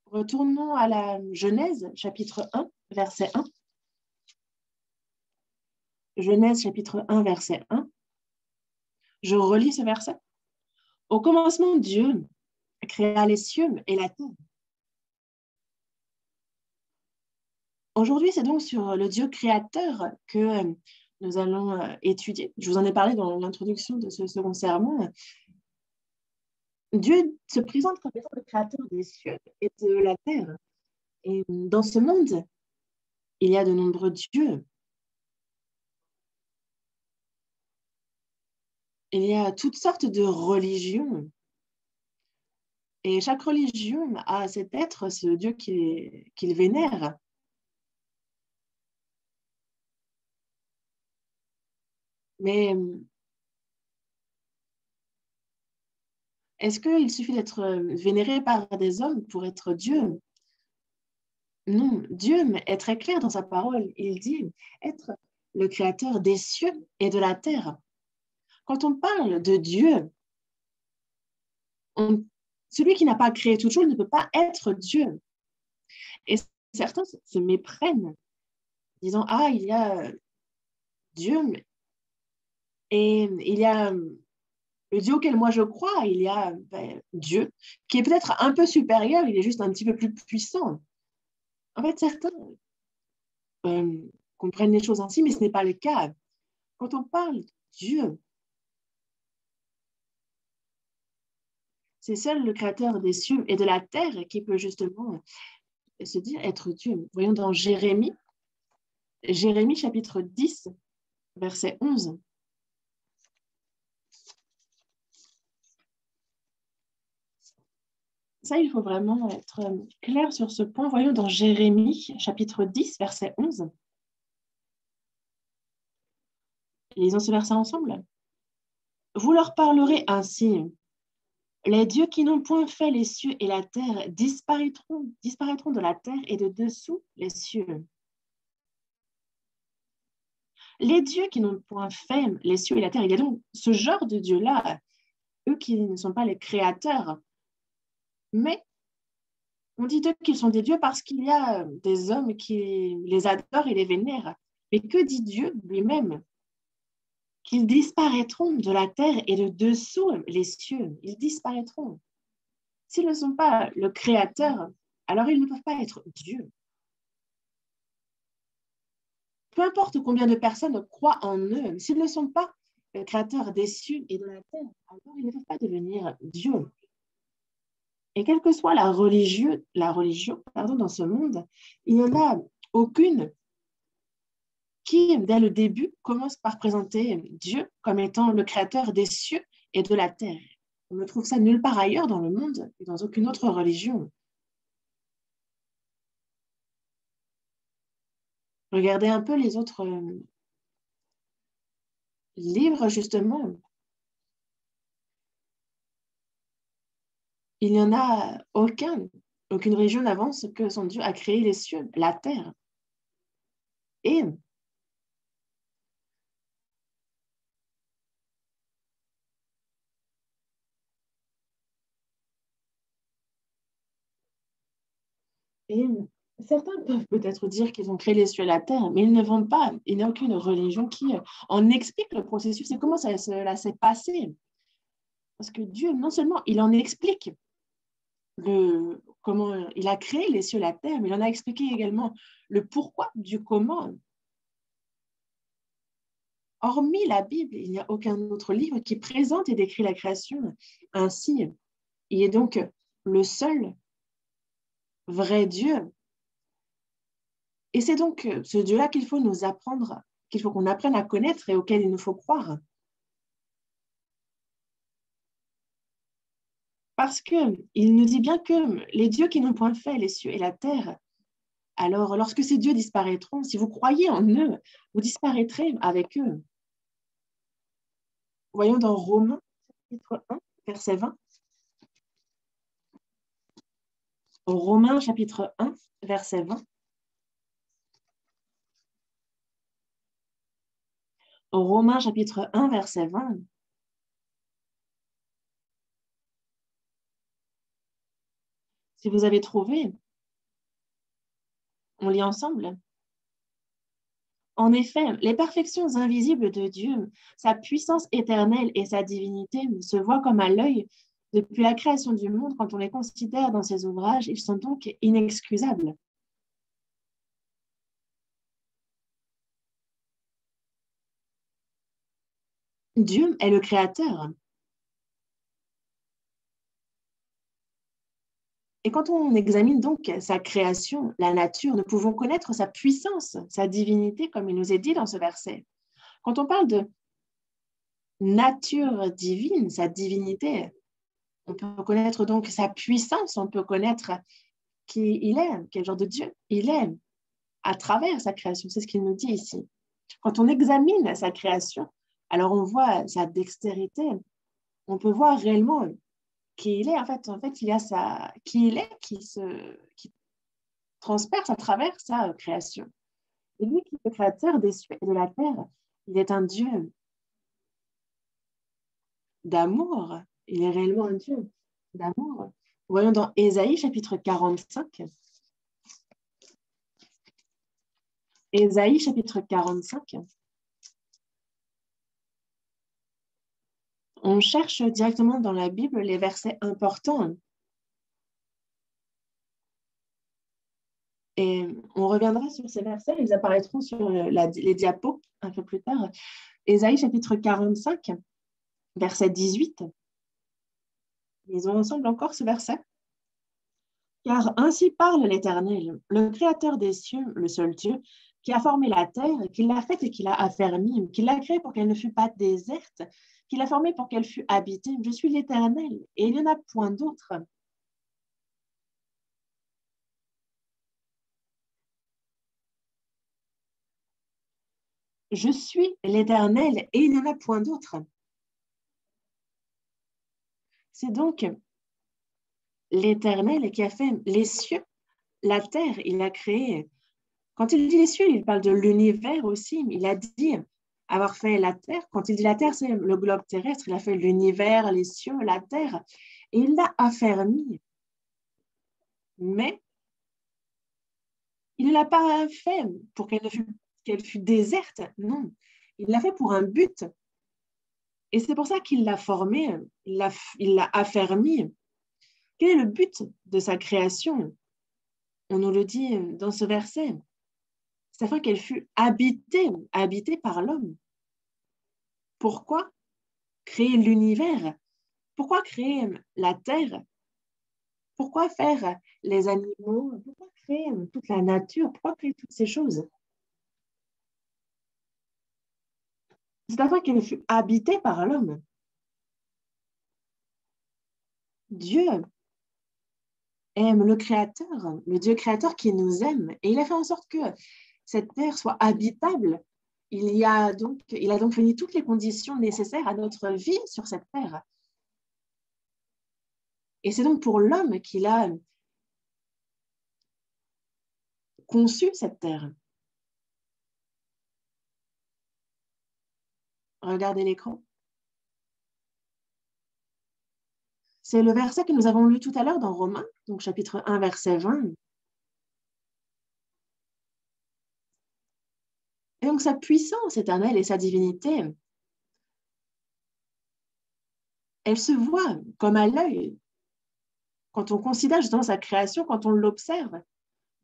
Retournons à la Genèse, chapitre 1, verset 1. Genèse, chapitre 1, verset 1. Je relis ce verset. Au commencement, Dieu créa les cieux et la terre. Aujourd'hui, c'est donc sur le Dieu créateur que nous allons étudier. Je vous en ai parlé dans l'introduction de ce second sermon. Dieu se présente comme étant le créateur des cieux et de la terre. Et dans ce monde, il y a de nombreux dieux. Il y a toutes sortes de religions. Et chaque religion a cet être, ce Dieu qu'il vénère. Mais est-ce qu'il suffit d'être vénéré par des hommes pour être Dieu? Non, Dieu est très clair dans sa parole. Il dit être le créateur des cieux et de la terre. Quand on parle de Dieu, celui qui n'a pas créé toute chose ne peut pas être Dieu. Et certains se méprennent, disant, ah, il y a Dieu, et il y a le Dieu auquel moi je crois, il y a Dieu, qui est peut-être un peu supérieur, il est juste un petit peu plus puissant. En fait, certains comprennent les choses ainsi, mais ce n'est pas le cas. Quand on parle de Dieu, c'est seul le créateur des cieux et de la terre qui peut justement se dire être Dieu. Voyons dans Jérémie chapitre 10, verset 11. Ça, il faut vraiment être clair sur ce point. Voyons dans Jérémie, chapitre 10, verset 11. Lisons ce verset ensemble. Vous leur parlerez ainsi. Les dieux qui n'ont point fait les cieux et la terre disparaîtront de la terre et de dessous les cieux. Les dieux qui n'ont point fait les cieux et la terre, il y a donc ce genre de dieux-là, eux qui ne sont pas les créateurs, mais on dit d'eux qu'ils sont des dieux parce qu'il y a des hommes qui les adorent et les vénèrent. Mais que dit Dieu lui-même? Qu'ils disparaîtront de la terre et de dessous les cieux. Ils disparaîtront. S'ils ne sont pas le créateur, alors ils ne peuvent pas être Dieu. Peu importe combien de personnes croient en eux, s'ils ne sont pas le créateur des cieux et de la terre, alors ils ne peuvent pas devenir Dieu. Et quelle que soit la religion dans ce monde, il n'y en a aucune qui, dès le début, commence par présenter Dieu comme étant le créateur des cieux et de la terre. On ne trouve ça nulle part ailleurs dans le monde et dans aucune autre religion. Regardez un peu les autres livres, justement. Il n'y en a aucune religion n'avance que son Dieu a créé les cieux, la terre. Et certains peuvent peut-être dire qu'ils ont créé les cieux et la terre, mais ils ne vont pas. Il n'y a aucune religion qui en explique le processus et comment cela s'est passé. Parce que Dieu, non seulement il en explique comment il a créé les cieux et la terre, mais il en a expliqué également le pourquoi du comment. Hormis la Bible, il n'y a aucun autre livre qui présente et décrit la création ainsi. Il est donc le seul vrai Dieu. Et c'est donc ce Dieu-là qu'il faut nous apprendre, qu'il faut qu'on apprenne à connaître et auquel il nous faut croire. Parce qu'il nous dit bien que les dieux qui n'ont point fait les cieux et la terre, alors lorsque ces dieux disparaîtront, si vous croyez en eux, vous disparaîtrez avec eux. Voyons dans Romains, chapitre 1, verset 20. Romains, chapitre 1, verset 20. Romains, chapitre 1, verset 20. Si vous avez trouvé, on lit ensemble. En effet, les perfections invisibles de Dieu, sa puissance éternelle et sa divinité se voient comme à l'œil depuis la création du monde. Quand on les considère dans ses ouvrages, ils sont donc inexcusables. Dieu est le créateur. Et quand on examine donc sa création, la nature, nous pouvons connaître sa puissance, sa divinité, comme il nous est dit dans ce verset. Quand on parle de nature divine, sa divinité, on peut connaître donc sa puissance, on peut connaître qui il est, quel genre de Dieu il est à travers sa création. C'est ce qu'il nous dit ici. Quand on examine sa création, alors on voit sa dextérité, on peut voir réellement qui il est. En fait, il y a qui il est qui transperce à travers sa création. Et lui qui est le créateur des cieux et de la terre, il est un Dieu d'amour. Il est réellement un Dieu d'amour. Voyons dans Ésaïe, chapitre 45. Ésaïe, chapitre 45. On cherche directement dans la Bible les versets importants. Et on reviendra sur ces versets, ils apparaîtront sur les diapos un peu plus tard. Ésaïe, chapitre 45, verset 18. Lisons ensemble encore ce verset. Car ainsi parle l'Éternel, le Créateur des cieux, le seul Dieu, qui a formé la terre, qui l'a faite et qui l'a affermie, qui l'a créée pour qu'elle ne fût pas déserte, qui l'a formée pour qu'elle fût habitée. Je suis l'Éternel, et il n'y en a point d'autre. Je suis l'Éternel et il n'y en a point d'autre. C'est donc l'Éternel qui a fait les cieux, la terre, il a créé. Quand il dit les cieux, il parle de l'univers aussi. Il a dit avoir fait la terre. Quand il dit la terre, c'est le globe terrestre. Il a fait l'univers, les cieux, la terre. Et il l'a affermi. Mais il ne l'a pas fait pour qu'elle fût déserte. Non, il l'a fait pour un but. Et c'est pour ça qu'il l'a formée, il l'a affermi. Quel est le but de sa création? On nous le dit dans ce verset. C'est afin qu'elle fût habitée par l'homme. Pourquoi créer l'univers? Pourquoi créer la terre? Pourquoi faire les animaux? Pourquoi créer toute la nature? Pourquoi créer toutes ces choses? C'est afin qu'elle fût habitée par l'homme. Dieu aime le Créateur, le Dieu créateur qui nous aime. Et il a fait en sorte que cette terre soit habitable. Il a donc fourni toutes les conditions nécessaires à notre vie sur cette terre. Et c'est donc pour l'homme qu'il a conçu cette terre. Regardez l'écran. C'est le verset que nous avons lu tout à l'heure dans Romains, donc chapitre 1, verset 20. Et donc sa puissance éternelle et sa divinité, elle se voit comme à l'œil quand on considère justement sa création, quand on l'observe.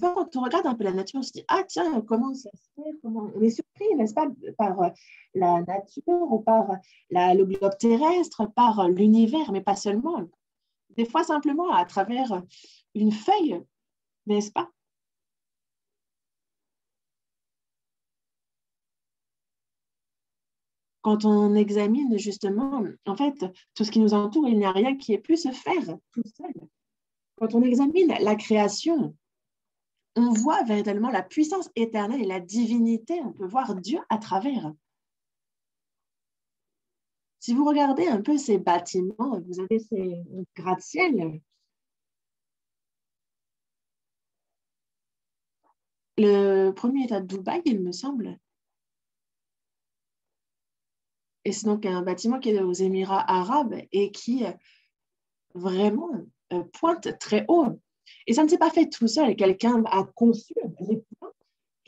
Quand on regarde un peu la nature, on se dit, ah tiens, comment ça se fait, on est surpris, n'est-ce pas, par la nature ou par le globe terrestre, par l'univers, mais pas seulement. Des fois, simplement à travers une feuille, n'est-ce pas? Quand on examine justement, en fait, tout ce qui nous entoure, il n'y a rien qui ait pu se faire tout seul. Quand on examine la création, on voit véritablement la puissance éternelle et la divinité. On peut voir Dieu à travers. Si vous regardez un peu ces bâtiments, vous avez ces gratte-ciel. Le premier est à Dubaï, il me semble. Et c'est donc un bâtiment qui est aux Émirats arabes et qui vraiment pointe très haut. Et ça ne s'est pas fait tout seul. Quelqu'un a conçu les plans.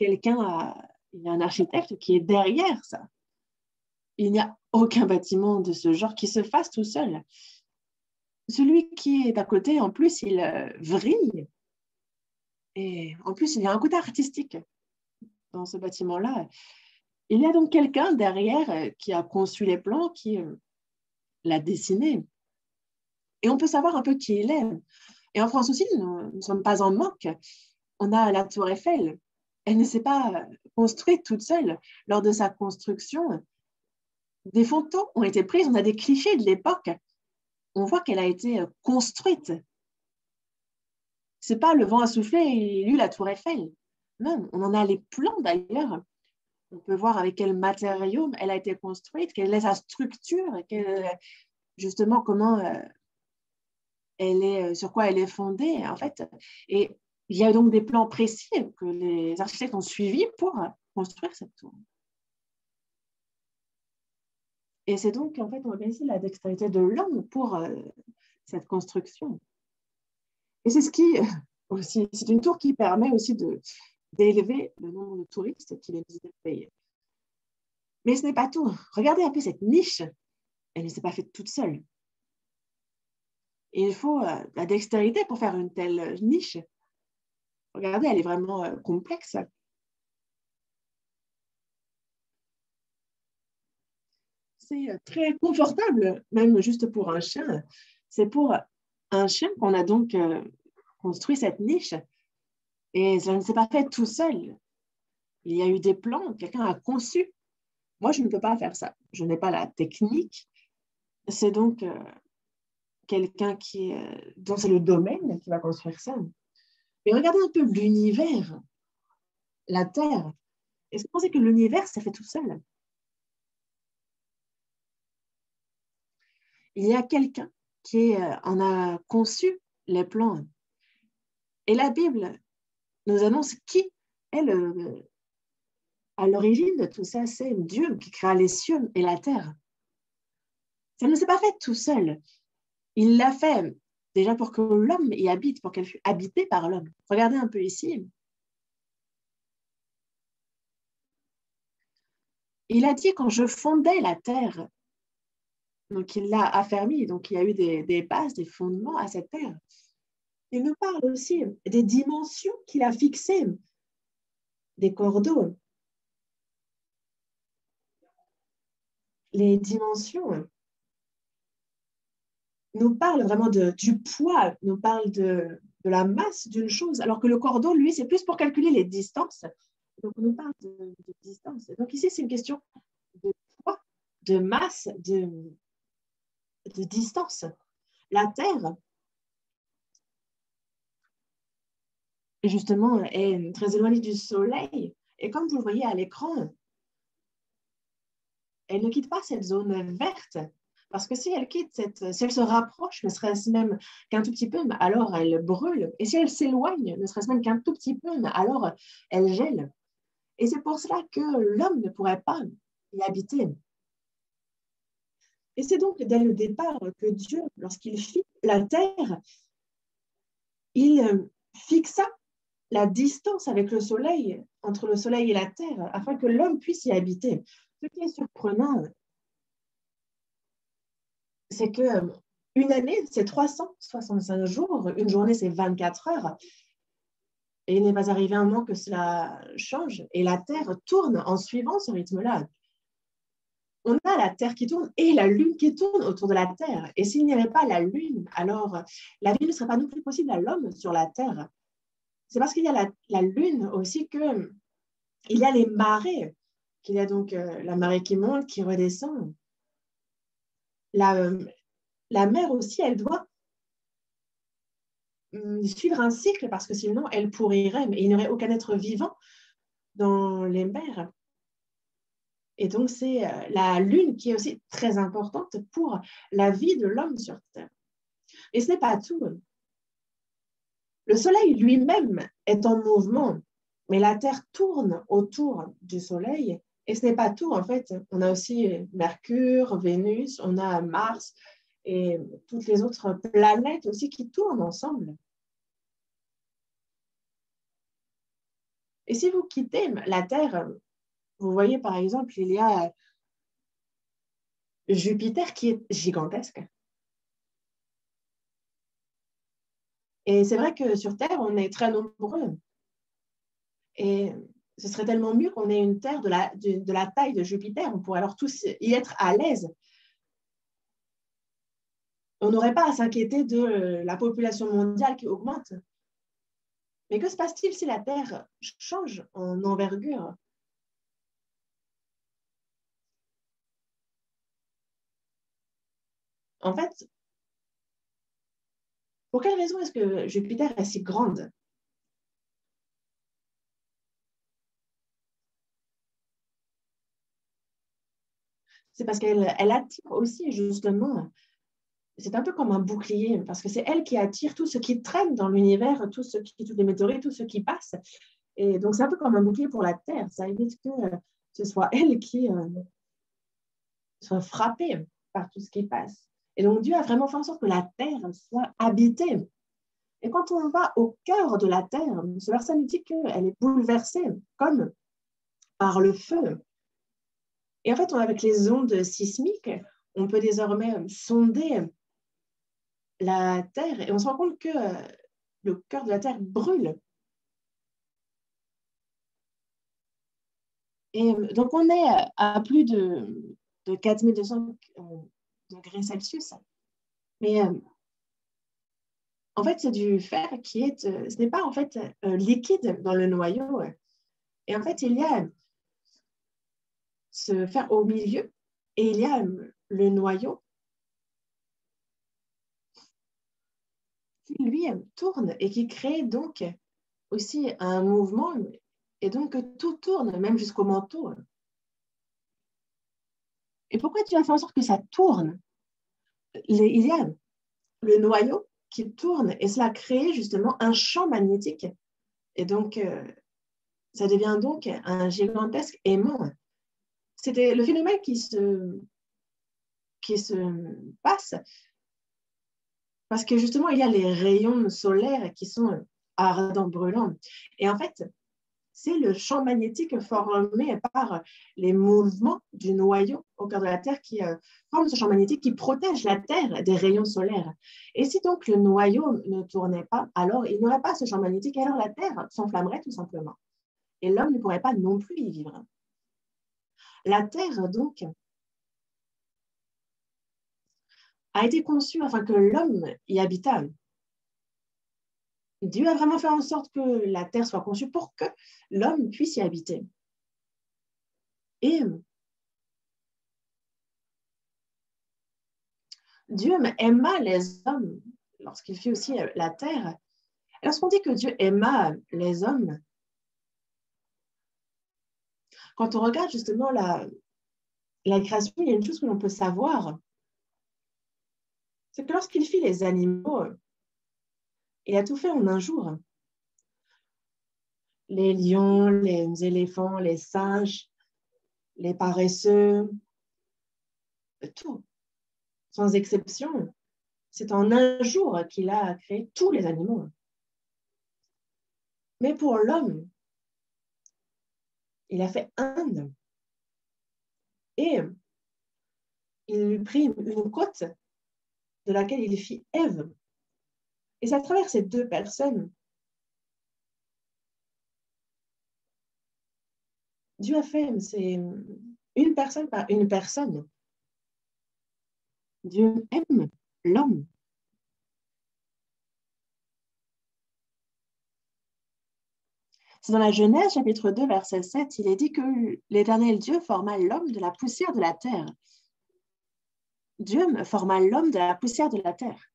Il y a un architecte qui est derrière ça. Il n'y a aucun bâtiment de ce genre qui se fasse tout seul. Celui qui est à côté, en plus, il vrille. Et en plus, il y a un côté artistique dans ce bâtiment-là. Il y a donc quelqu'un derrière qui a conçu les plans, qui l'a dessiné. Et on peut savoir un peu qui il est. Et en France aussi, nous ne sommes pas en manque. On a la Tour Eiffel. Elle ne s'est pas construite toute seule. Lors de sa construction, des photos ont été prises. On a des clichés de l'époque. On voit qu'elle a été construite. C'est pas le vent a soufflé et il y a eu la Tour Eiffel. Non, on en a les plans d'ailleurs. On peut voir avec quel matériau elle a été construite, quelle est sa structure, justement comment sur quoi elle est fondée en fait. Et il y a donc des plans précis que les architectes ont suivis pour construire cette tour. Et c'est donc en fait on voit ici la dextérité de l'homme pour cette construction. Et c'est ce qui aussi, c'est une tour qui permet aussi d'élever le nombre de touristes qui viennent visiter le pays. Mais ce n'est pas tout. Regardez un peu cette niche. Elle ne s'est pas faite toute seule. Et il faut la dextérité pour faire une telle niche. Regardez, elle est vraiment complexe. C'est très confortable, même juste pour un chien. C'est pour un chien qu'on a donc construit cette niche. Et ça ne s'est pas fait tout seul. Il y a eu des plans, quelqu'un a conçu. Moi, je ne peux pas faire ça. Je n'ai pas la technique. C'est donc quelqu'un dont c'est le domaine qui va construire ça. Mais regardez un peu l'univers, la Terre. Est-ce que vous pensez que l'univers s'est fait tout seul? Il y a quelqu'un qui en a conçu les plans. Et la Bible nous annonce qui est à l'origine de tout ça. C'est Dieu qui créa les cieux et la terre. Ça ne s'est pas fait tout seul. Il l'a fait déjà pour que l'homme y habite, pour qu'elle fût habitée par l'homme. Regardez un peu ici. Il a dit quand je fondais la terre, donc il l'a affermi, donc il y a eu des bases, des fondements à cette terre. Il nous parle aussi des dimensions qu'il a fixées, des cordeaux. Les dimensions nous parlent vraiment du poids, nous parlent de la masse d'une chose, alors que le cordeau, lui, c'est plus pour calculer les distances. Donc, on nous parle de distance. Donc, ici, c'est une question de poids, de masse, de distance. La Terre, justement, est très éloignée du Soleil. Et comme vous le voyez à l'écran, elle ne quitte pas cette zone verte. Parce que si elle quitte si elle se rapproche, ne serait-ce même qu'un tout petit peu, alors elle brûle. Et si elle s'éloigne, ne serait-ce même qu'un tout petit peu, alors elle gèle. Et c'est pour cela que l'homme ne pourrait pas y habiter. Et c'est donc dès le départ que Dieu, lorsqu'il fit la terre, il fixa la distance avec le soleil, entre le soleil et la terre, afin que l'homme puisse y habiter. Ce qui est surprenant, c'est que une année, c'est 365 jours, une journée, c'est 24 heures, et il n'est pas arrivé un moment que cela change, et la Terre tourne en suivant ce rythme-là. On a la Terre qui tourne et la Lune qui tourne autour de la Terre. Et s'il n'y avait pas la Lune, alors la vie ne serait pas non plus possible à l'homme sur la Terre. C'est parce qu'il y a la Lune aussi qu'il y a les marées, qu'il y a donc la marée qui monte, qui redescend. La mer aussi, elle doit suivre un cycle parce que sinon, elle pourrirait, mais il n'y aurait aucun être vivant dans les mers. Et donc, c'est la Lune qui est aussi très importante pour la vie de l'homme sur Terre. Et ce n'est pas tout. Le Soleil lui-même est en mouvement, mais la Terre tourne autour du Soleil. Et ce n'est pas tout, en fait. On a aussi Mercure, Vénus, on a Mars et toutes les autres planètes aussi qui tournent ensemble. Et si vous quittez la Terre, vous voyez par exemple, il y a Jupiter qui est gigantesque. Et c'est vrai que sur Terre, on est très nombreux. Et ce serait tellement mieux qu'on ait une Terre de la taille de Jupiter. On pourrait alors tous y être à l'aise. On n'aurait pas à s'inquiéter de la population mondiale qui augmente. Mais que se passe-t-il si la Terre change en envergure? En fait, pour quelle raison est-ce que Jupiter est si grande? C'est parce qu'elle attire aussi justement, c'est un peu comme un bouclier, parce que c'est elle qui attire tout ce qui traîne dans l'univers, toutes les météorites, tout ce qui passe. Et donc c'est un peu comme un bouclier pour la Terre. Ça évite que ce soit elle qui soit frappée par tout ce qui passe. Et donc Dieu a vraiment fait en sorte que la Terre soit habitée. Et quand on va au cœur de la Terre, ce verset nous dit qu'elle est bouleversée comme par le feu. Et en fait, avec les ondes sismiques, on peut désormais sonder la Terre et on se rend compte que le cœur de la Terre brûle. Et donc, on est à plus de 4200 degrés Celsius. Mais en fait, c'est du fer qui est, ce n'est pas en fait liquide dans le noyau. Et en fait, il y a ce fer au milieu et il y a le noyau qui, lui, tourne et qui crée donc aussi un mouvement Et donc, tout tourne, même jusqu'au manteau. Et pourquoi tu as fait en sorte que ça tourne? Il y a le noyau qui tourne et cela crée justement un champ magnétique. Et donc, ça devient donc un gigantesque aimant. C'était le phénomène qui se passe parce que justement, il y a les rayons solaires qui sont ardents, brûlants. Et en fait, c'est le champ magnétique formé par les mouvements du noyau au cœur de la Terre qui forme ce champ magnétique qui protège la Terre des rayons solaires. Et si donc le noyau ne tournait pas, alors il n'y aurait pas ce champ magnétique et alors la Terre s'enflammerait tout simplement. Et l'homme ne pourrait pas non plus y vivre. La Terre, donc, a été conçue afin que l'homme y habitât. Dieu a vraiment fait en sorte que la Terre soit conçue pour que l'homme puisse y habiter. Et Dieu aima les hommes lorsqu'il fit aussi la terre. Et lorsqu'on dit que Dieu aima les hommes, quand on regarde justement la création, il y a une chose que l'on peut savoir, c'est que lorsqu'il fit les animaux, il a tout fait en un jour. Les lions, les éléphants, les singes, les paresseux, tout, sans exception. C'est en un jour qu'il a créé tous les animaux. Mais pour l'homme, il a fait un. Et il lui prit une côte de laquelle il fit Ève. Et c'est à travers ces deux personnes, Dieu a fait, c'est une personne par une personne. Dieu aime l'homme. C'est dans la Genèse, chapitre 2, verset 7, il est dit que l'Éternel Dieu forma l'homme de la poussière de la terre. Dieu forma l'homme de la poussière de la terre.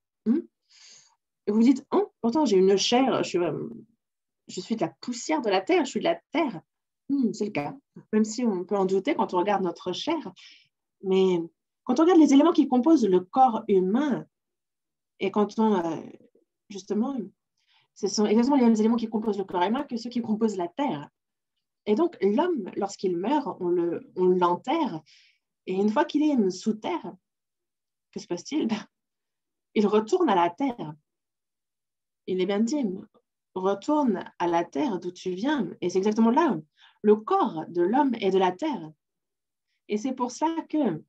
Et vous dites, pourtant j'ai une chair, je suis de la poussière de la terre, je suis de la terre. C'est le cas, même si on peut en douter quand on regarde notre chair. Mais quand on regarde les éléments qui composent le corps humain, et quand on, justement, ce sont exactement les mêmes éléments qui composent le corps humain que ceux qui composent la terre. Et donc, l'homme, lorsqu'il meurt, on l'enterre. Et une fois qu'il est sous terre, que se passe-t-il? Il retourne à la terre. Il est bien dit, retourne à la terre d'où tu viens. Et c'est exactement là, le corps de l'homme est de la terre. Et c'est pour ça que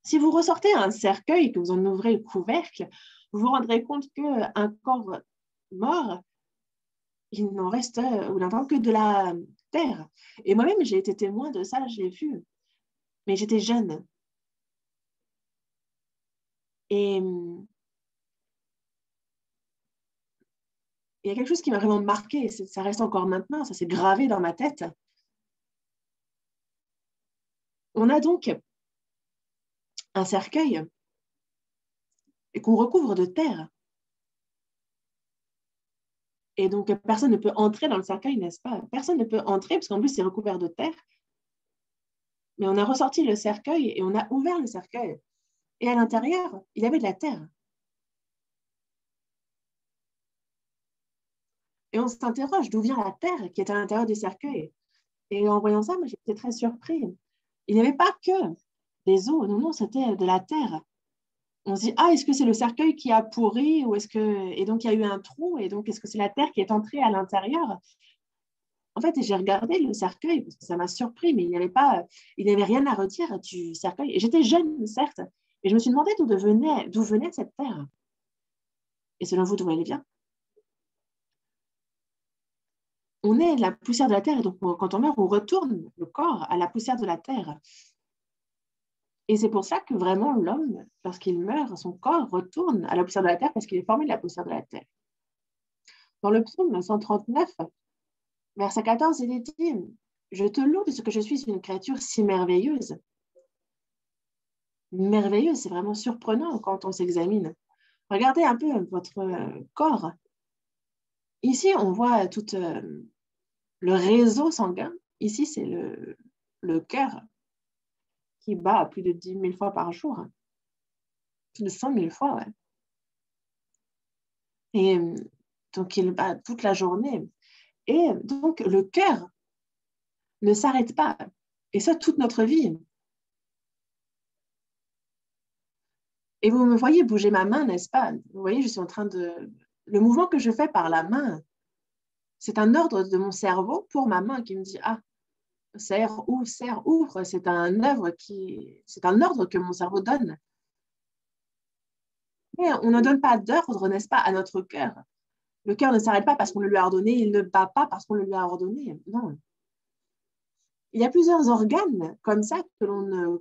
si vous ressortez un cercueil, que vous en ouvrez le couvercle, vous vous rendrez compte qu'un corps mort, il n'en reste ou n'entend que de la terre. Et moi-même, j'ai été témoin de ça, je l'ai vu. Mais j'étais jeune. Et il y a quelque chose qui m'a vraiment marqué, ça reste encore maintenant, ça s'est gravé dans ma tête. On a donc un cercueil et qu'on recouvre de terre. Et donc, personne ne peut entrer dans le cercueil, n'est-ce pas? Personne ne peut entrer, parce qu'en plus, c'est recouvert de terre. Mais on a ressorti le cercueil et on a ouvert le cercueil. Et à l'intérieur, il y avait de la terre. Et on s'interroge d'où vient la terre qui est à l'intérieur du cercueil. Et en voyant ça, moi, j'étais très surpris. Il n'y avait pas que des os, non, c'était de la terre. On se dit, est-ce que c'est le cercueil qui a pourri ou est-ce que... Et donc, il y a eu un trou et donc, est-ce que c'est la terre qui est entrée à l'intérieur? En fait, j'ai regardé le cercueil parce que ça m'a surpris, mais il n'y avait rien à redire du cercueil. Et j'étais jeune, certes, et je me suis demandé d'où venait cette terre. Et selon vous, d'où elle vient? On est de la poussière de la terre, et donc quand on meurt, on retourne le corps à la poussière de la terre. Et c'est pour ça que vraiment l'homme, lorsqu'il meurt, son corps retourne à la poussière de la terre parce qu'il est formé de la poussière de la terre. Dans le psaume 139, verset 14, il est dit « Je te loue de ce que je suis une créature si merveilleuse. » Merveilleuse, c'est vraiment surprenant quand on s'examine. Regardez un peu votre corps. Ici, on voit le réseau sanguin, ici, c'est le cœur qui bat à plus de 10 000 fois par jour, plus de 100 000 fois, ouais. Et donc, il bat toute la journée. Et donc, le cœur ne s'arrête pas. Et ça, toute notre vie. Et vous me voyez bouger ma main, n'est-ce pas? Vous voyez, je suis en train de... Le mouvement que je fais par la main, c'est un ordre de mon cerveau pour ma main qui me dit, ah, serre, ouvre. C'est un ordre que mon cerveau donne. Mais on ne donne pas d'ordre, n'est-ce pas, à notre cœur. Le cœur ne s'arrête pas parce qu'on le lui a ordonné, il ne bat pas parce qu'on le lui a ordonné. Non. Il y a plusieurs organes comme ça que l'on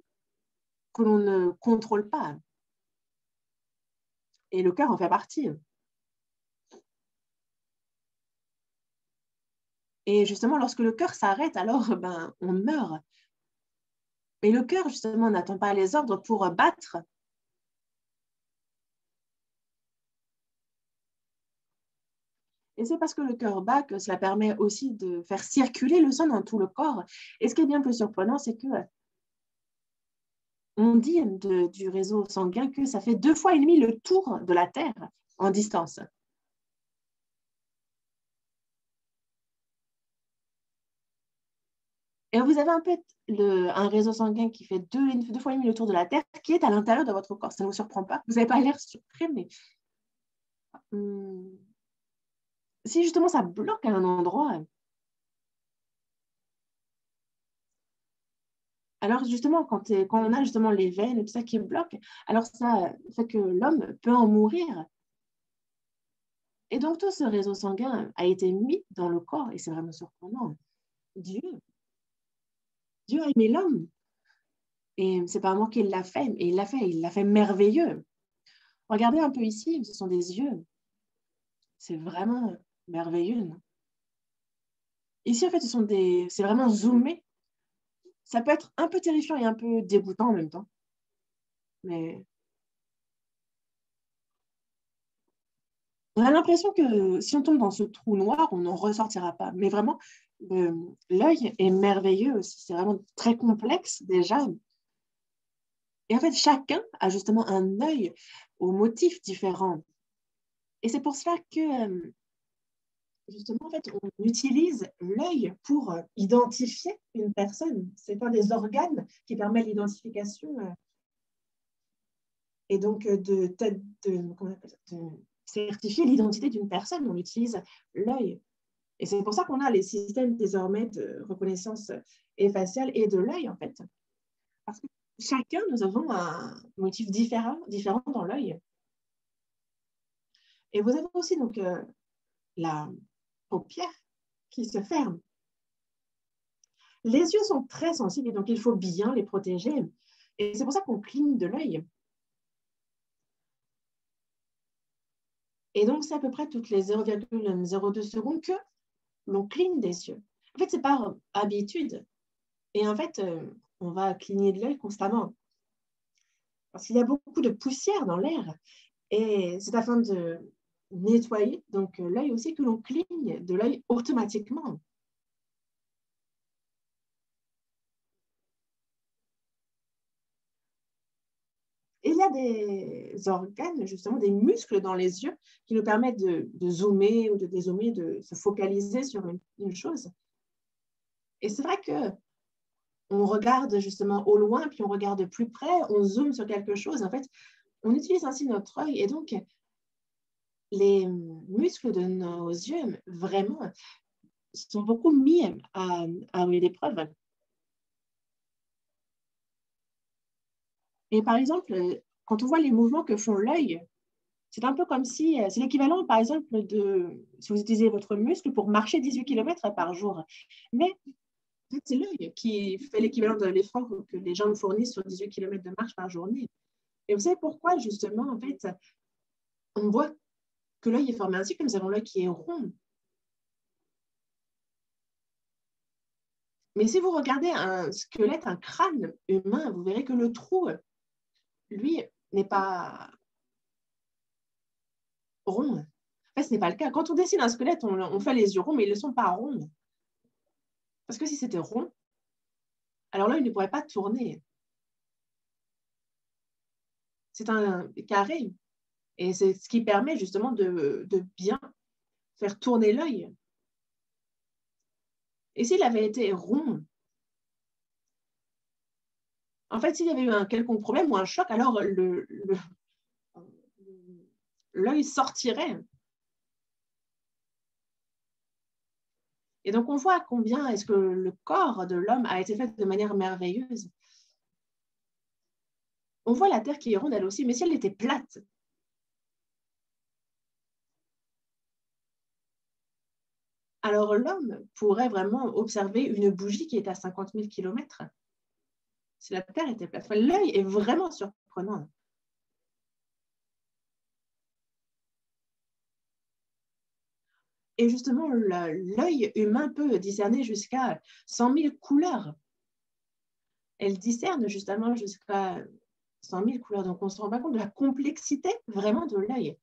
ne contrôle pas. Et le cœur en fait partie. Et justement, lorsque le cœur s'arrête, alors on meurt. Mais le cœur, justement, n'attend pas les ordres pour battre. Et c'est parce que le cœur bat que cela permet aussi de faire circuler le sang dans tout le corps. Et ce qui est bien plus surprenant, c'est que on dit du réseau sanguin que ça fait 2,5 fois le tour de la Terre en distance. Et vous avez un peu un réseau sanguin qui fait 2,5 fois le tour de la Terre, qui est à l'intérieur de votre corps. Ça ne vous surprend pas? Vous n'avez pas l'air surpris, mais si justement ça bloque à un endroit, alors justement, quand on a justement les veines et tout ça qui bloquent, alors ça fait que l'homme peut en mourir. Et donc tout ce réseau sanguin a été mis dans le corps, et c'est vraiment surprenant. Dieu a aimé l'homme. Et c'est pas moi qui l'a fait, et il l'a fait merveilleux. Regardez un peu ici, ce sont des yeux. C'est vraiment merveilleux. Non? Ici, en fait, c'est vraiment zoomé. Ça peut être un peu terrifiant et un peu dégoûtant en même temps. Mais on a l'impression que si on tombe dans ce trou noir, on n'en ressortira pas. Mais vraiment, l'œil est merveilleux aussi. C'est vraiment très complexe déjà. Et en fait, chacun a justement un œil aux motifs différents. Et c'est pour cela que, justement, en fait, on utilise l'œil pour identifier une personne. C'est un des organes qui permet l'identification et donc de certifier l'identité d'une personne. On utilise l'œil. Et c'est pour ça qu'on a les systèmes désormais de reconnaissance et faciale et de l'œil, en fait. Parce que chacun, nous avons un motif différent dans l'œil. Et vous avez aussi donc la paupière qui se ferme. Les yeux sont très sensibles et donc il faut bien les protéger. Et c'est pour ça qu'on cligne de l'œil. Et donc, c'est à peu près toutes les 0,02 secondes que l'on cligne des yeux. En fait, c'est par habitude. Et en fait, on va cligner de l'œil constamment. Parce qu'il y a beaucoup de poussière dans l'air. Et c'est afin de nettoyer donc l'œil aussi que l'on cligne de l'œil automatiquement. Et il y a des organes, justement, des muscles dans les yeux qui nous permettent de zoomer ou de dézoomer, de se focaliser sur une chose. Et c'est vrai que on regarde justement au loin, puis on regarde plus près, on zoome sur quelque chose. En fait, on utilise ainsi notre œil. Et donc, les muscles de nos yeux, vraiment, sont beaucoup mis à rude épreuve. Et par exemple, quand on voit les mouvements que font l'œil, c'est un peu comme si, c'est l'équivalent, par exemple, si vous utilisez votre muscle pour marcher 18 km par jour. Mais c'est l'œil qui fait l'équivalent de l'effort que les gens fournissent sur 18 km de marche par journée. Et vous savez pourquoi, justement, en fait, on voit que l'œil est formé ainsi, que nous avons l'œil qui est rond. Mais si vous regardez un squelette, un crâne humain, vous verrez que le trou, lui, n'est pas rond. En fait, ce n'est pas le cas. Quand on dessine un squelette, on fait les yeux ronds, mais ils ne sont pas ronds. Parce que si c'était rond, alors là, il ne pourrait pas tourner. C'est un carré. Et c'est ce qui permet justement de bien faire tourner l'œil. Et s'il avait été rond, en fait, s'il y avait eu un quelconque problème ou un choc, alors l'œil sortirait. Et donc, on voit combien est-ce que le corps de l'homme a été fait de manière merveilleuse. On voit la terre qui est ronde elle aussi, mais si elle était plate, alors l'homme pourrait vraiment observer une bougie qui est à 50 000 km. Si la terre était plate, l'œil est vraiment surprenant. Et justement, l'œil humain peut discerner jusqu'à 100 000 couleurs. Elle discerne justement jusqu'à 100 000 couleurs. Donc, on ne se rend pas compte de la complexité vraiment de l'œil.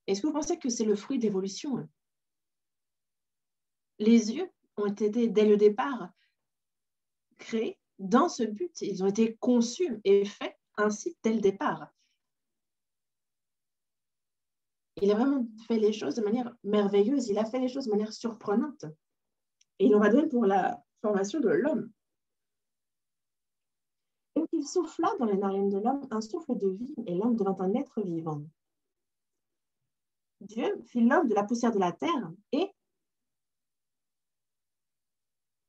Est-ce que vous pensez que c'est le fruit d'évolution? Les yeux ont été, dès le départ, créés dans ce but. Ils ont été conçus et faits ainsi dès le départ. Il a vraiment fait les choses de manière merveilleuse. Il a fait les choses de manière surprenante. Et il en va de même pour la formation de l'homme. Et il souffla dans les narines de l'homme un souffle de vie, et l'homme devint un être vivant. Dieu fit l'homme de la poussière de la terre, et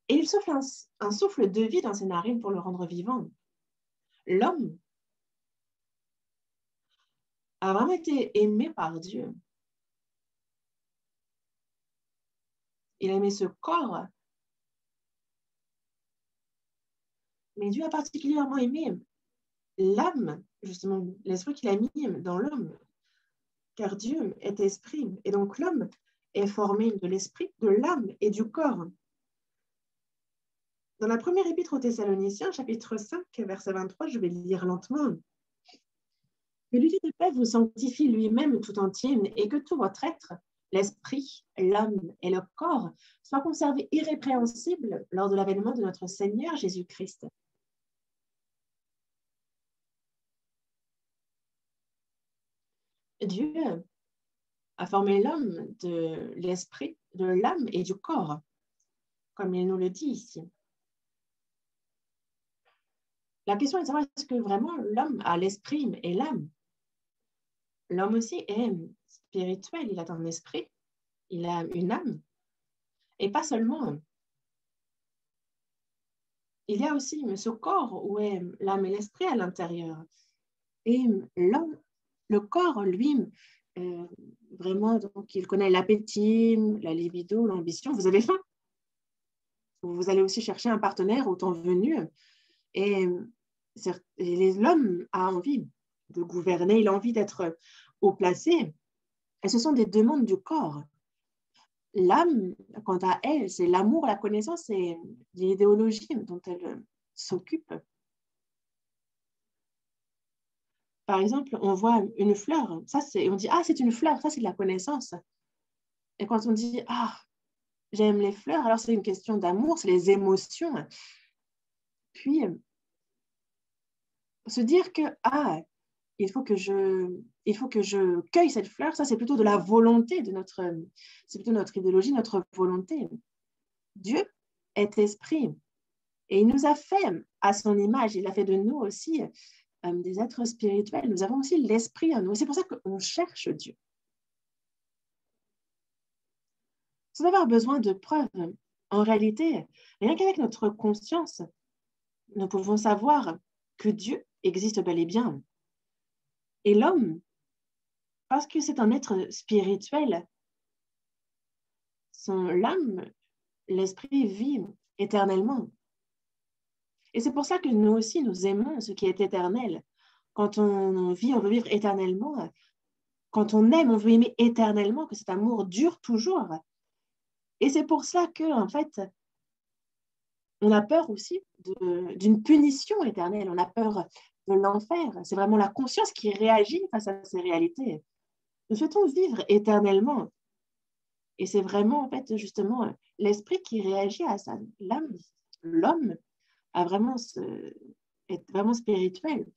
il souffle un souffle de vie dans ses narines pour le rendre vivant. L'homme a vraiment été aimé par Dieu. Il a aimé ce corps, mais Dieu a particulièrement aimé l'âme, justement, l'esprit qu'il a mis dans l'homme, car Dieu est esprit, et donc l'homme est formé de l'esprit, de l'âme et du corps. Dans la première épître aux Thessaloniciens, chapitre 5, verset 23, je vais lire lentement. Que le Dieu de paix vous sanctifie lui-même tout entier, et que tout votre être, l'esprit, l'âme et le corps, soient conservés irrépréhensibles lors de l'avènement de notre Seigneur Jésus-Christ. Dieu a formé l'homme de l'esprit, de l'âme et du corps, comme il nous le dit ici. La question est de savoir est-ce que vraiment l'homme a l'esprit et l'âme? L'homme aussi est spirituel, il a un esprit, il a une âme. Et pas seulement. Il y a aussi ce corps où est l'âme et l'esprit à l'intérieur. Et l'homme, le corps, lui, vraiment, donc, il connaît l'appétit, la libido, l'ambition. Vous avez faim? Vous allez aussi chercher un partenaire au temps venu. Et l'homme a envie de gouverner, il a envie d'être haut placé. Et ce sont des demandes du corps. L'âme, quant à elle, c'est l'amour, la connaissance et l'idéologie dont elle s'occupe. Par exemple, on voit une fleur, on dit « Ah, c'est une fleur, ça c'est de la connaissance ». Et quand on dit « Ah, j'aime les fleurs », alors c'est une question d'amour, c'est les émotions. Puis, se dire que « Ah, il faut que je cueille cette fleur », ça c'est plutôt de la volonté, c'est plutôt notre idéologie, notre volonté. Dieu est esprit et il nous a fait à son image, il a fait de nous aussi des êtres spirituels. Nous avons aussi l'esprit en nous. C'est pour ça qu'on cherche Dieu. Sans avoir besoin de preuves. En réalité, rien qu'avec notre conscience, nous pouvons savoir que Dieu existe bel et bien. Et l'homme, parce que c'est un être spirituel, l'âme, l'esprit vit éternellement. Et c'est pour ça que nous aussi, nous aimons ce qui est éternel. Quand on vit, on veut vivre éternellement. Quand on aime, on veut aimer éternellement, que cet amour dure toujours. Et c'est pour ça que, en fait, on a peur aussi d'une punition éternelle. On a peur de l'enfer. C'est vraiment la conscience qui réagit face à ces réalités. Nous souhaitons vivre éternellement. Et c'est vraiment, en fait, justement, l'esprit qui réagit à ça. L'homme, est vraiment spirituel.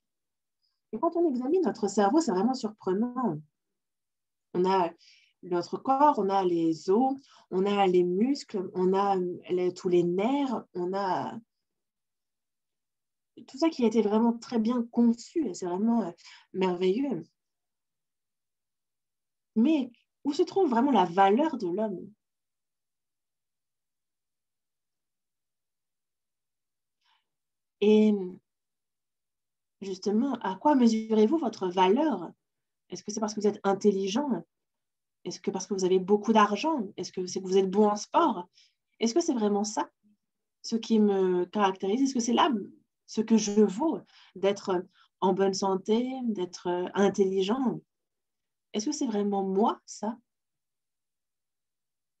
Et quand on examine notre cerveau, c'est vraiment surprenant. On a notre corps, on a les os, on a les muscles, on a tous les nerfs, on a tout ça qui a été vraiment très bien conçu. C'est vraiment merveilleux. Mais où se trouve vraiment la valeur de l'homme? Et justement, à quoi mesurez-vous votre valeur? Est-ce que c'est parce que vous êtes intelligent? Est-ce que parce que vous avez beaucoup d'argent? Est-ce que c'est que vous êtes bon en sport? Est-ce que c'est vraiment ça, ce qui me caractérise? Est-ce que c'est là ce que je vaux, d'être en bonne santé, d'être intelligent? Est-ce que c'est vraiment moi, ça?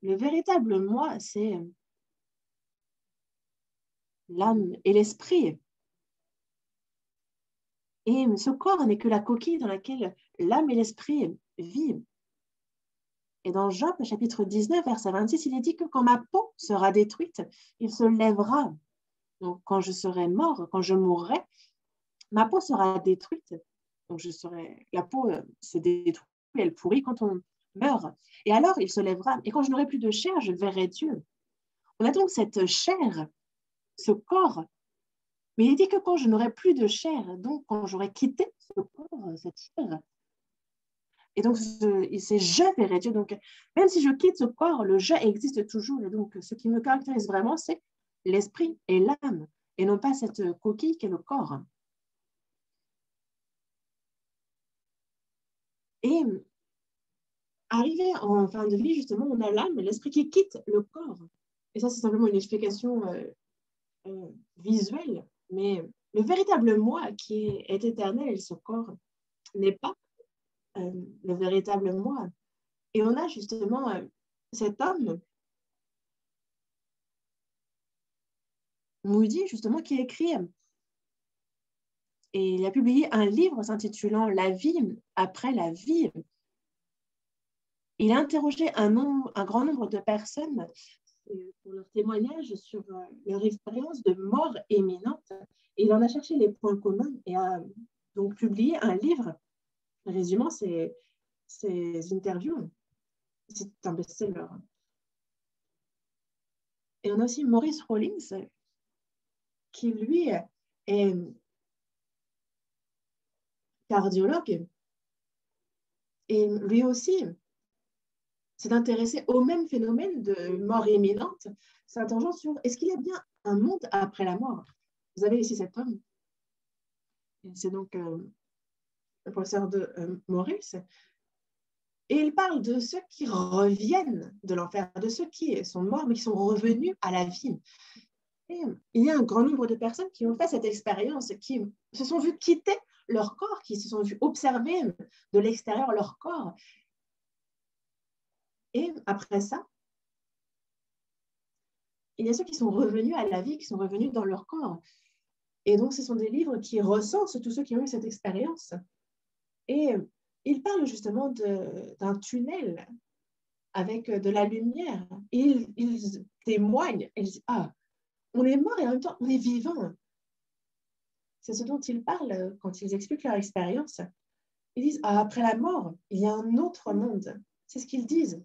Le véritable moi, c'est l'âme et l'esprit. Et ce corps n'est que la coquille dans laquelle l'âme et l'esprit vivent. Et dans Job, chapitre 19, verset 26, il est dit que quand ma peau sera détruite, il se lèvera. Donc, quand je serai mort, quand je mourrai, ma peau sera détruite. Donc, la peau se détruit, elle pourrit quand on meurt. Et alors, il se lèvera. Et quand je n'aurai plus de chair, je verrai Dieu. On a donc cette chair, ce corps. Mais il dit que quand je n'aurai plus de chair, donc quand j'aurai quitté ce corps, cette chair, et donc c'est je verrai Dieu. Donc, même si je quitte ce corps, le je existe toujours. Et donc, ce qui me caractérise vraiment, c'est l'esprit et l'âme, et non pas cette coquille qui est le corps. Et arrivé en fin de vie, justement, on a l'âme et l'esprit qui quittent le corps. Et ça, c'est simplement une explication visuelle. Mais le véritable moi qui est éternel, ce corps, n'est pas le véritable moi. Et on a justement cet homme, Moody, justement, qui écrit, et il a publié un livre s'intitulant La vie après la vie. Il a interrogé un grand nombre de personnes pour leur témoignage sur leur expérience de mort imminente. Et il en a cherché les points communs et a donc publié un livre résumant ces interviews. C'est un best-seller. Et on a aussi Maurice Rawlings, qui lui est cardiologue et lui aussi s'est intéressé au même phénomène de mort imminente, s'interrogeant sur est-ce qu'il y a bien un monde après la mort? Vous avez ici cet homme. C'est donc le professeur de Maurice. Et il parle de ceux qui reviennent de l'enfer, de ceux qui sont morts mais qui sont revenus à la vie. Et il y a un grand nombre de personnes qui ont fait cette expérience, qui se sont vues quitter leur corps, qui se sont vues observer de l'extérieur leur corps. Et après ça, il y a ceux qui sont revenus à la vie, qui sont revenus dans leur corps. Et donc, ce sont des livres qui recensent tous ceux qui ont eu cette expérience. Et il parle justement d'un tunnel avec de la lumière. Et ils témoignent, ils disent, ah, on est mort et en même temps, on est vivant. C'est ce dont ils parlent quand ils expliquent leur expérience. Ils disent, ah, après la mort, il y a un autre monde. C'est ce qu'ils disent.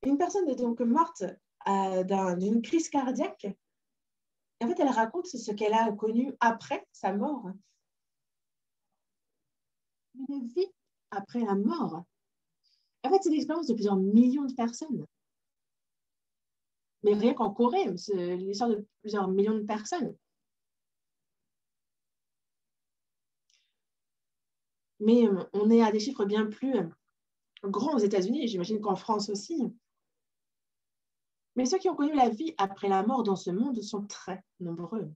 Une personne est donc morte d'une crise cardiaque. En fait, elle raconte ce qu'elle a connu après sa mort. Une vie après la mort. En fait, c'est l'expérience de plusieurs millions de personnes. Mais rien qu'en Corée, c'est l'histoire de plusieurs millions de personnes. Mais on est à des chiffres bien plus grands aux États-Unis, j'imagine qu'en France aussi. Mais ceux qui ont connu la vie après la mort dans ce monde sont très nombreux.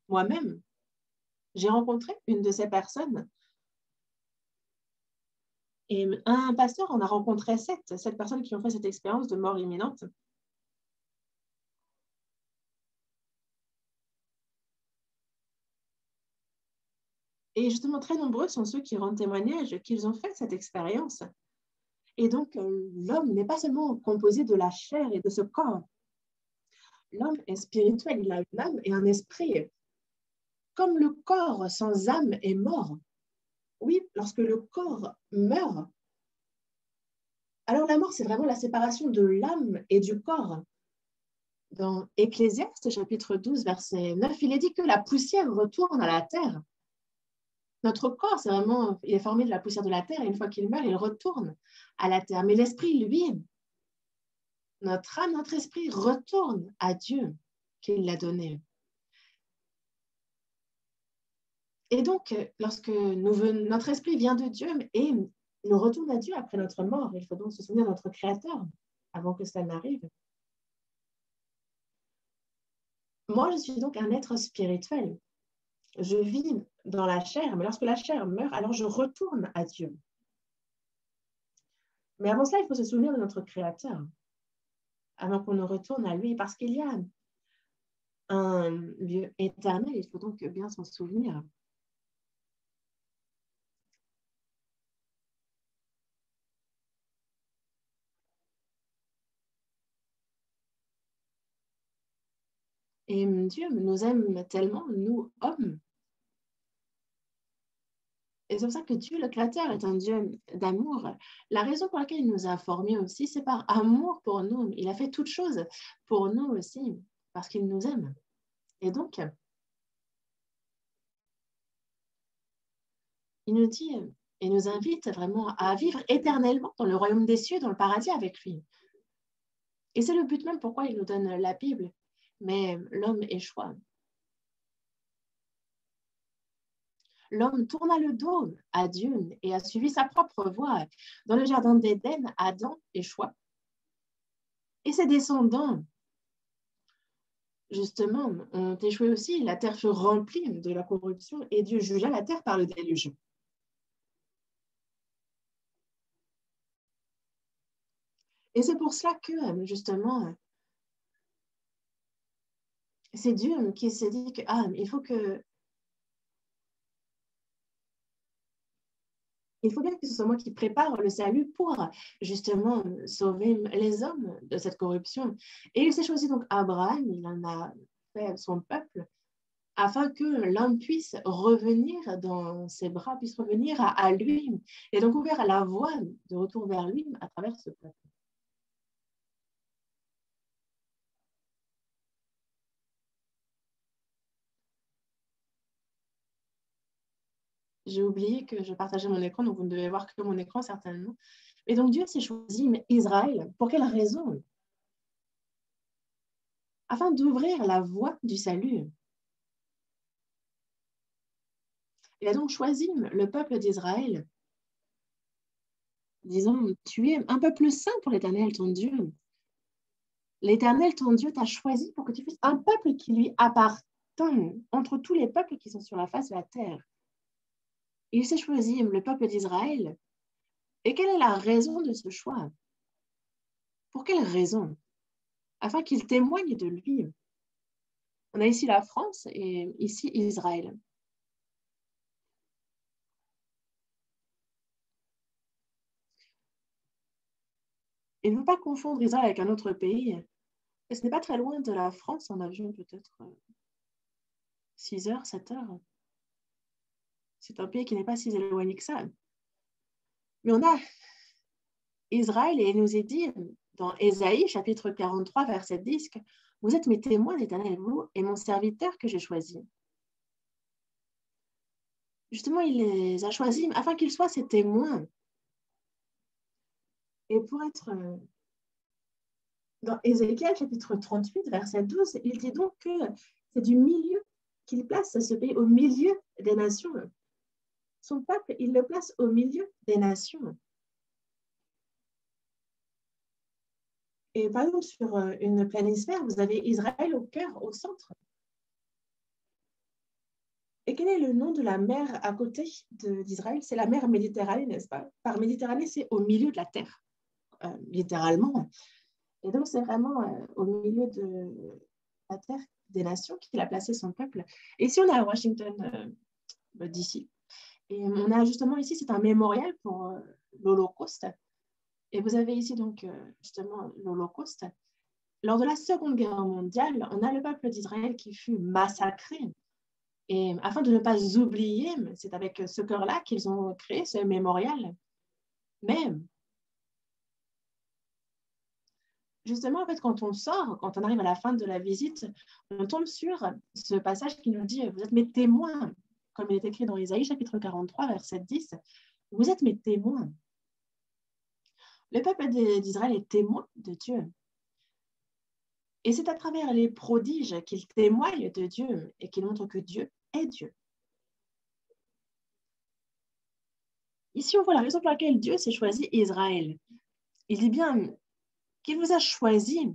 Moi-même, j'ai rencontré une de ces personnes et un pasteur en a rencontré sept personnes qui ont fait cette expérience de mort imminente. Et justement, très nombreux sont ceux qui rendent témoignage qu'ils ont fait cette expérience Et donc, l'homme n'est pas seulement composé de la chair et de ce corps. L'homme est spirituel, il a une âme et un esprit. Comme le corps sans âme est mort, oui, lorsque le corps meurt, alors la mort, c'est vraiment la séparation de l'âme et du corps. Dans Ecclésiaste, chapitre 12, verset 9, il est dit que la poussière retourne à la terre. Notre corps, c'est vraiment, il est formé de la poussière de la terre, et une fois qu'il meurt, il retourne à la terre. Mais l'esprit, lui, notre âme, notre esprit retourne à Dieu qui l'a donné. Et donc, lorsque notre esprit vient de Dieu et nous retourne à Dieu après notre mort, il faut donc se souvenir de notre Créateur avant que ça n'arrive. Moi, je suis donc un être spirituel. Je vis dans la chair, mais lorsque la chair meurt, alors je retourne à Dieu. Mais avant cela, il faut se souvenir de notre Créateur, avant qu'on ne retourne à lui, parce qu'il y a un lieu éternel, il faut donc bien s'en souvenir. Et Dieu nous aime tellement, nous, hommes. Et c'est pour ça que Dieu, le Créateur, est un Dieu d'amour. La raison pour laquelle il nous a formés aussi, c'est par amour pour nous. Il a fait toutes choses pour nous aussi, parce qu'il nous aime. Et donc, il nous dit et nous invite vraiment à vivre éternellement dans le royaume des cieux, dans le paradis avec lui. Et c'est le but même pourquoi il nous donne la Bible. Mais l'homme échoua. L'homme tourna le dos à Dieu et a suivi sa propre voie. Dans le jardin d'Éden, Adam échoua. Et ses descendants, justement, ont échoué aussi. La terre fut remplie de la corruption et Dieu jugea la terre par le déluge. Et c'est pour cela que, justement, c'est Dieu qui s'est dit que, il faut bien que ce soit moi qui prépare le salut pour justement sauver les hommes de cette corruption. Et il s'est choisi donc Abraham, il en a fait son peuple, afin que l'homme puisse revenir dans ses bras, puisse revenir à lui, et donc ouvrir la voie de retour vers lui à travers ce peuple. J'ai oublié que je partageais mon écran, donc vous ne devez voir que mon écran certainement. Et donc Dieu s'est choisi Israël. Pour quelle raison? Afin d'ouvrir la voie du salut. Il a donc choisi le peuple d'Israël, disant, tu es un peuple saint pour l'Éternel, ton Dieu. L'Éternel, ton Dieu, t'a choisi pour que tu fasses un peuple qui lui appartient entre tous les peuples qui sont sur la face de la terre. Il s'est choisi le peuple d'Israël. Et quelle est la raison de ce choix? Pour quelle raison? Afin qu'il témoigne de lui. On a ici la France et ici Israël. Il ne faut pas confondre Israël avec un autre pays. Et ce n'est pas très loin de la France en avion, peut-être 6 heures, 7 heures. C'est un pays qui n'est pas si éloigné que ça. Mais on a Israël et il nous est dit dans Ésaïe, chapitre 43, verset 10, que vous êtes mes témoins, l'Éternel, vous, et mon serviteur que j'ai choisi. Justement, il les a choisis afin qu'ils soient ses témoins. Et pour être dans Ézéchiel, chapitre 38, verset 12, il dit donc que c'est du milieu qu'il place ce pays, au milieu des nations. Son peuple, il le place au milieu des nations. Et par exemple, sur une planisphère, vous avez Israël au cœur, au centre. Et quel est le nom de la mer à côté d'Israël? C'est la mer Méditerranée, n'est-ce pas? Par Méditerranée, c'est au milieu de la terre, littéralement. Et donc, c'est vraiment au milieu de la terre des nations qu'il a placé son peuple. Et ici, on est à Washington, d'ici. Et on a justement ici, c'est un mémorial pour l'Holocauste. Et vous avez ici donc justement l'Holocauste. Lors de la Seconde Guerre mondiale, on a le peuple d'Israël qui fut massacré. Et afin de ne pas oublier, c'est avec ce cœur-là qu'ils ont créé ce mémorial. Mais justement, en fait, quand on sort, quand on arrive à la fin de la visite, on tombe sur ce passage qui nous dit « Vous êtes mes témoins », comme il est écrit dans Isaïe, chapitre 43, verset 10. « Vous êtes mes témoins ». Le peuple d'Israël est témoin de Dieu. Et c'est à travers les prodiges qu'il témoigne de Dieu et qu'il montre que Dieu est Dieu. Ici, on voit la raison pour laquelle Dieu s'est choisi Israël. Il dit bien qu'il vous a choisi,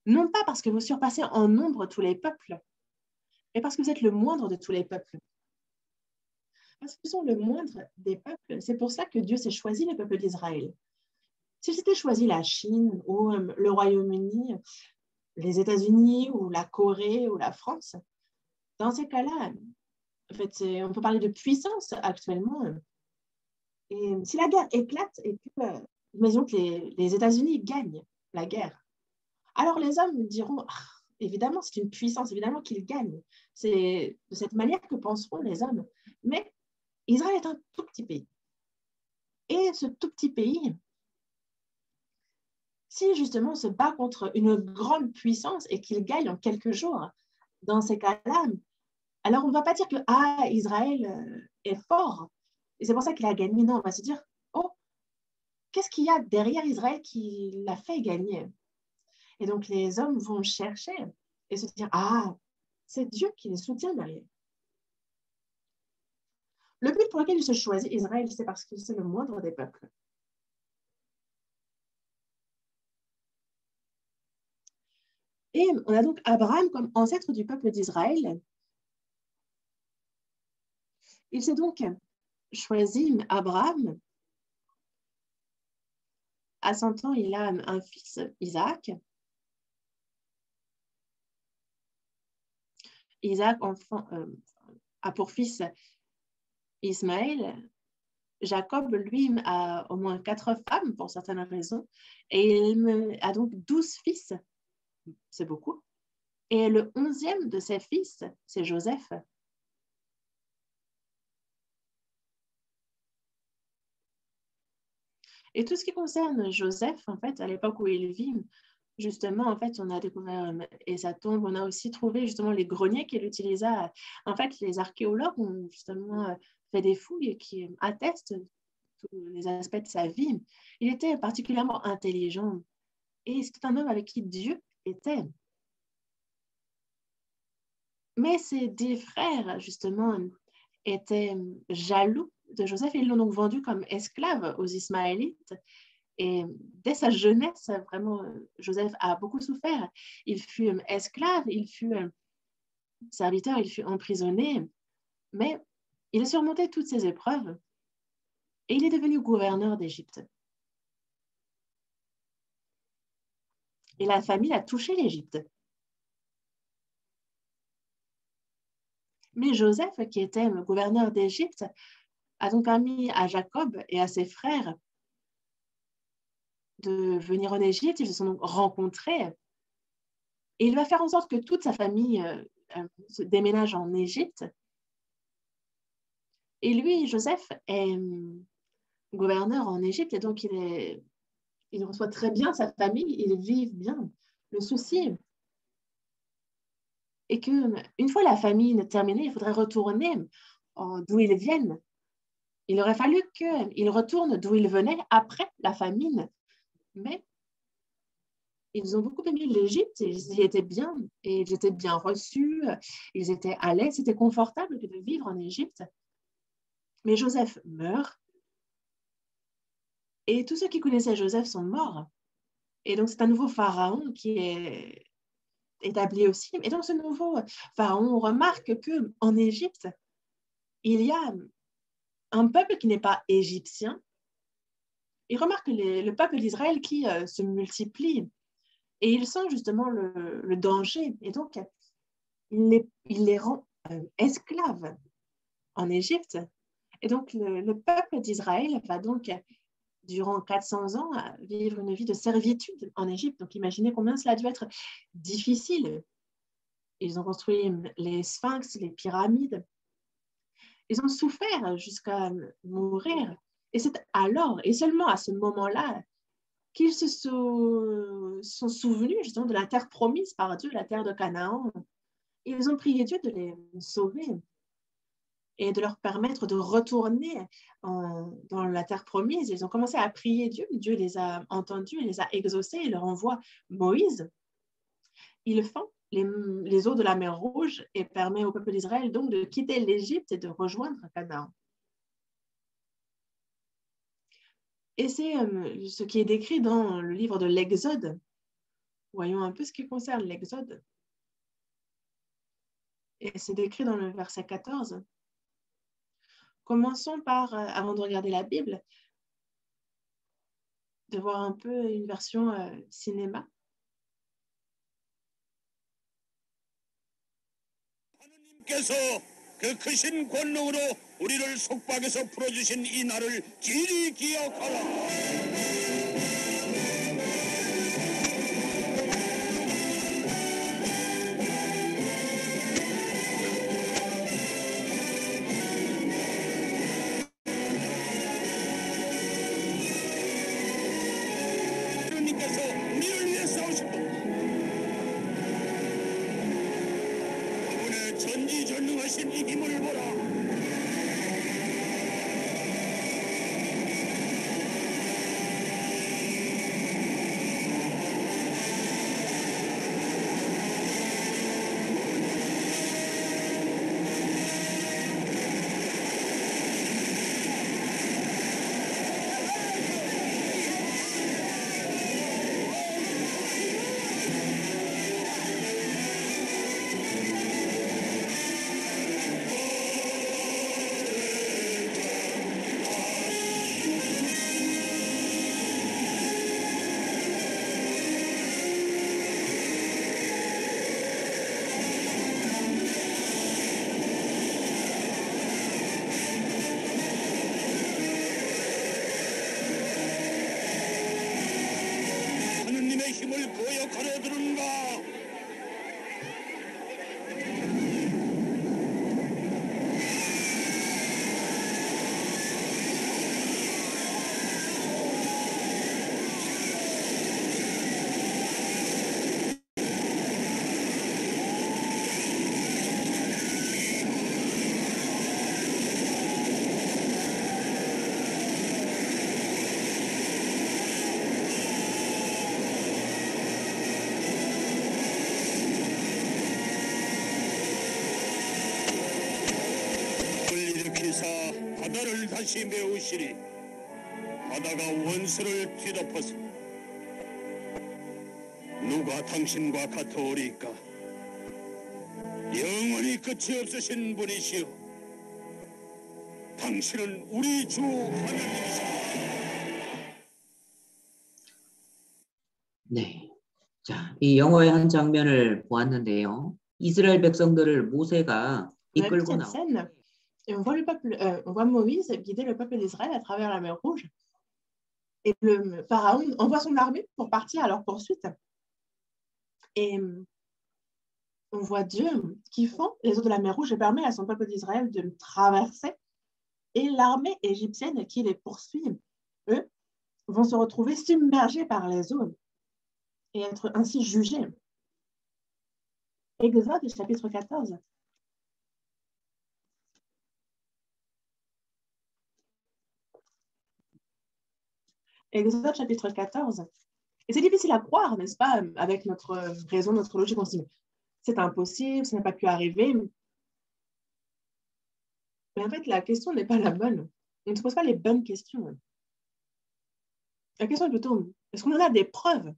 non pas parce que vous surpassez en nombre tous les peuples, mais parce que vous êtes le moindre de tous les peuples. Parce que vous êtes le moindre des peuples, c'est pour ça que Dieu s'est choisi le peuple d'Israël. Si c'était choisi la Chine ou le Royaume-Uni, les États-Unis ou la Corée ou la France, dans ces cas-là, en fait, on peut parler de puissance actuellement. Et si la guerre éclate et que, imaginons que les États-Unis gagnent la guerre, alors les hommes diront, ah, évidemment, c'est une puissance, évidemment qu'ils gagnent. C'est de cette manière que penseront les hommes. Mais Israël est un tout petit pays. Et ce tout petit pays, si justement on se bat contre une grande puissance et qu'il gagne en quelques jours, dans ces cas-là, alors on ne va pas dire que Israël est fort. Et c'est pour ça qu'il a gagné. Non, on va se dire, oh, qu'est-ce qu'il y a derrière Israël qui l'a fait gagner? Et donc les hommes vont chercher et se dire, c'est Dieu qui les soutient derrière. Le but pour lequel il se choisit Israël, c'est parce que c'est le moindre des peuples. Et on a donc Abraham comme ancêtre du peuple d'Israël. Il s'est donc choisi Abraham. À 100 ans, il a un fils, Isaac. Isaac a pour fils Ismaël. Jacob, lui, a au moins 4 femmes pour certaines raisons. Et il a donc 12 fils. C'est beaucoup. Et le 11e de ses fils, c'est Joseph. Et tout ce qui concerne Joseph, en fait, à l'époque où il vit, justement, en fait, on a découvert et sa tombe, on a aussi trouvé justement les greniers qu'il utilisa. En fait, les archéologues ont justement fait des fouilles qui attestent tous les aspects de sa vie. Il était particulièrement intelligent et c'était un homme avec qui Dieu était. Mais ses 10 frères, justement, étaient jaloux de Joseph et ils l'ont donc vendu comme esclave aux Ismaélites. Et dès sa jeunesse, vraiment, Joseph a beaucoup souffert. Il fut esclave, il fut serviteur, il fut emprisonné, mais il a surmonté toutes ces épreuves et il est devenu gouverneur d'Égypte. Et la famine a touché l'Égypte. Mais Joseph, qui était gouverneur d'Égypte, a donc permis à Jacob et à ses frères de venir en Égypte. Ils se sont donc rencontrés. Et il va faire en sorte que toute sa famille se déménage en Égypte. Et lui, Joseph, est gouverneur en Égypte et donc il reçoit très bien sa famille, ils vivent bien. Le souci est qu'une fois la famine terminée, il faudrait retourner d'où ils viennent. Il aurait fallu qu'ils retournent d'où ils venaient après la famine. Mais ils ont beaucoup aimé l'Égypte, ils y étaient bien, et ils étaient bien reçus, ils étaient à l'aise, c'était confortable de vivre en Égypte. Mais Joseph meurt, et tous ceux qui connaissaient Joseph sont morts. Et donc, c'est un nouveau pharaon qui est établi aussi. Et donc, ce nouveau pharaon remarque qu'en Égypte, il y a un peuple qui n'est pas égyptien. Il remarque le peuple d'Israël qui se multiplie. Et il sent justement le danger. Et donc, il les rend esclaves en Égypte. Et donc, le peuple d'Israël va donc durant 400 ans à vivre une vie de servitude en Égypte. Donc imaginez combien cela a dû être difficile. Ils ont construit les sphinx, les pyramides. Ils ont souffert jusqu'à mourir. Et c'est alors, et seulement à ce moment-là, qu'ils se sont souvenus justement de la terre promise par Dieu, la terre de Canaan. Ils ont prié Dieu de les sauver et de leur permettre de retourner dans la terre promise. Ils ont commencé à prier Dieu. Dieu les a entendus, les a exaucés. Il leur envoie Moïse. Il fend les eaux de la mer Rouge et permet au peuple d'Israël donc de quitter l'Égypte et de rejoindre Canaan. Et c'est ce qui est décrit dans le livre de l'Exode. Voyons un peu ce qui concerne l'Exode. Et c'est décrit dans le verset 14. Commençons par, avant de regarder la Bible, de voir un peu une version cinéma. 하나님께서 그 크신 권능으로 우리를 속박에서 풀어주신 이 날을 길이 기억하라. 하나님께서 우리를 위해 싸우신 분. 그분의 전지전능하신 이 힘을 보라. 하느님의 힘을 거역하려 드는가? 일으키사 바다를 다시 메우시리. 바다가 원수를 뒤덮어서 누가 당신과 같으리까? 영원히 끝이 없으신 분이시여. 당신은 우리 주 하나님이시다. 네. 자, 이 영화의 한 장면을 보았는데요. 이스라엘 백성들을 모세가 On a vu 이끌고 cette 나오. scène et on voit, on voit Moïse guider le peuple d'Israël à travers la mer Rouge. Et le pharaon envoie son armée pour partir à leur poursuite. Et on voit Dieu qui fend les eaux de la mer Rouge et permet à son peuple d'Israël de le traverser. Et l'armée égyptienne qui les poursuit, eux, vont se retrouver submergés par les eaux et être ainsi jugés. Exode chapitre 14. Exode chapitre 14. Et c'est difficile à croire, n'est-ce pas, avec notre raison, notre logique, on se dit, c'est impossible, ça n'a pas pu arriver. Mais en fait, la question n'est pas la bonne. On ne se pose pas les bonnes questions. La question est plutôt, est-ce qu'on en a des preuves?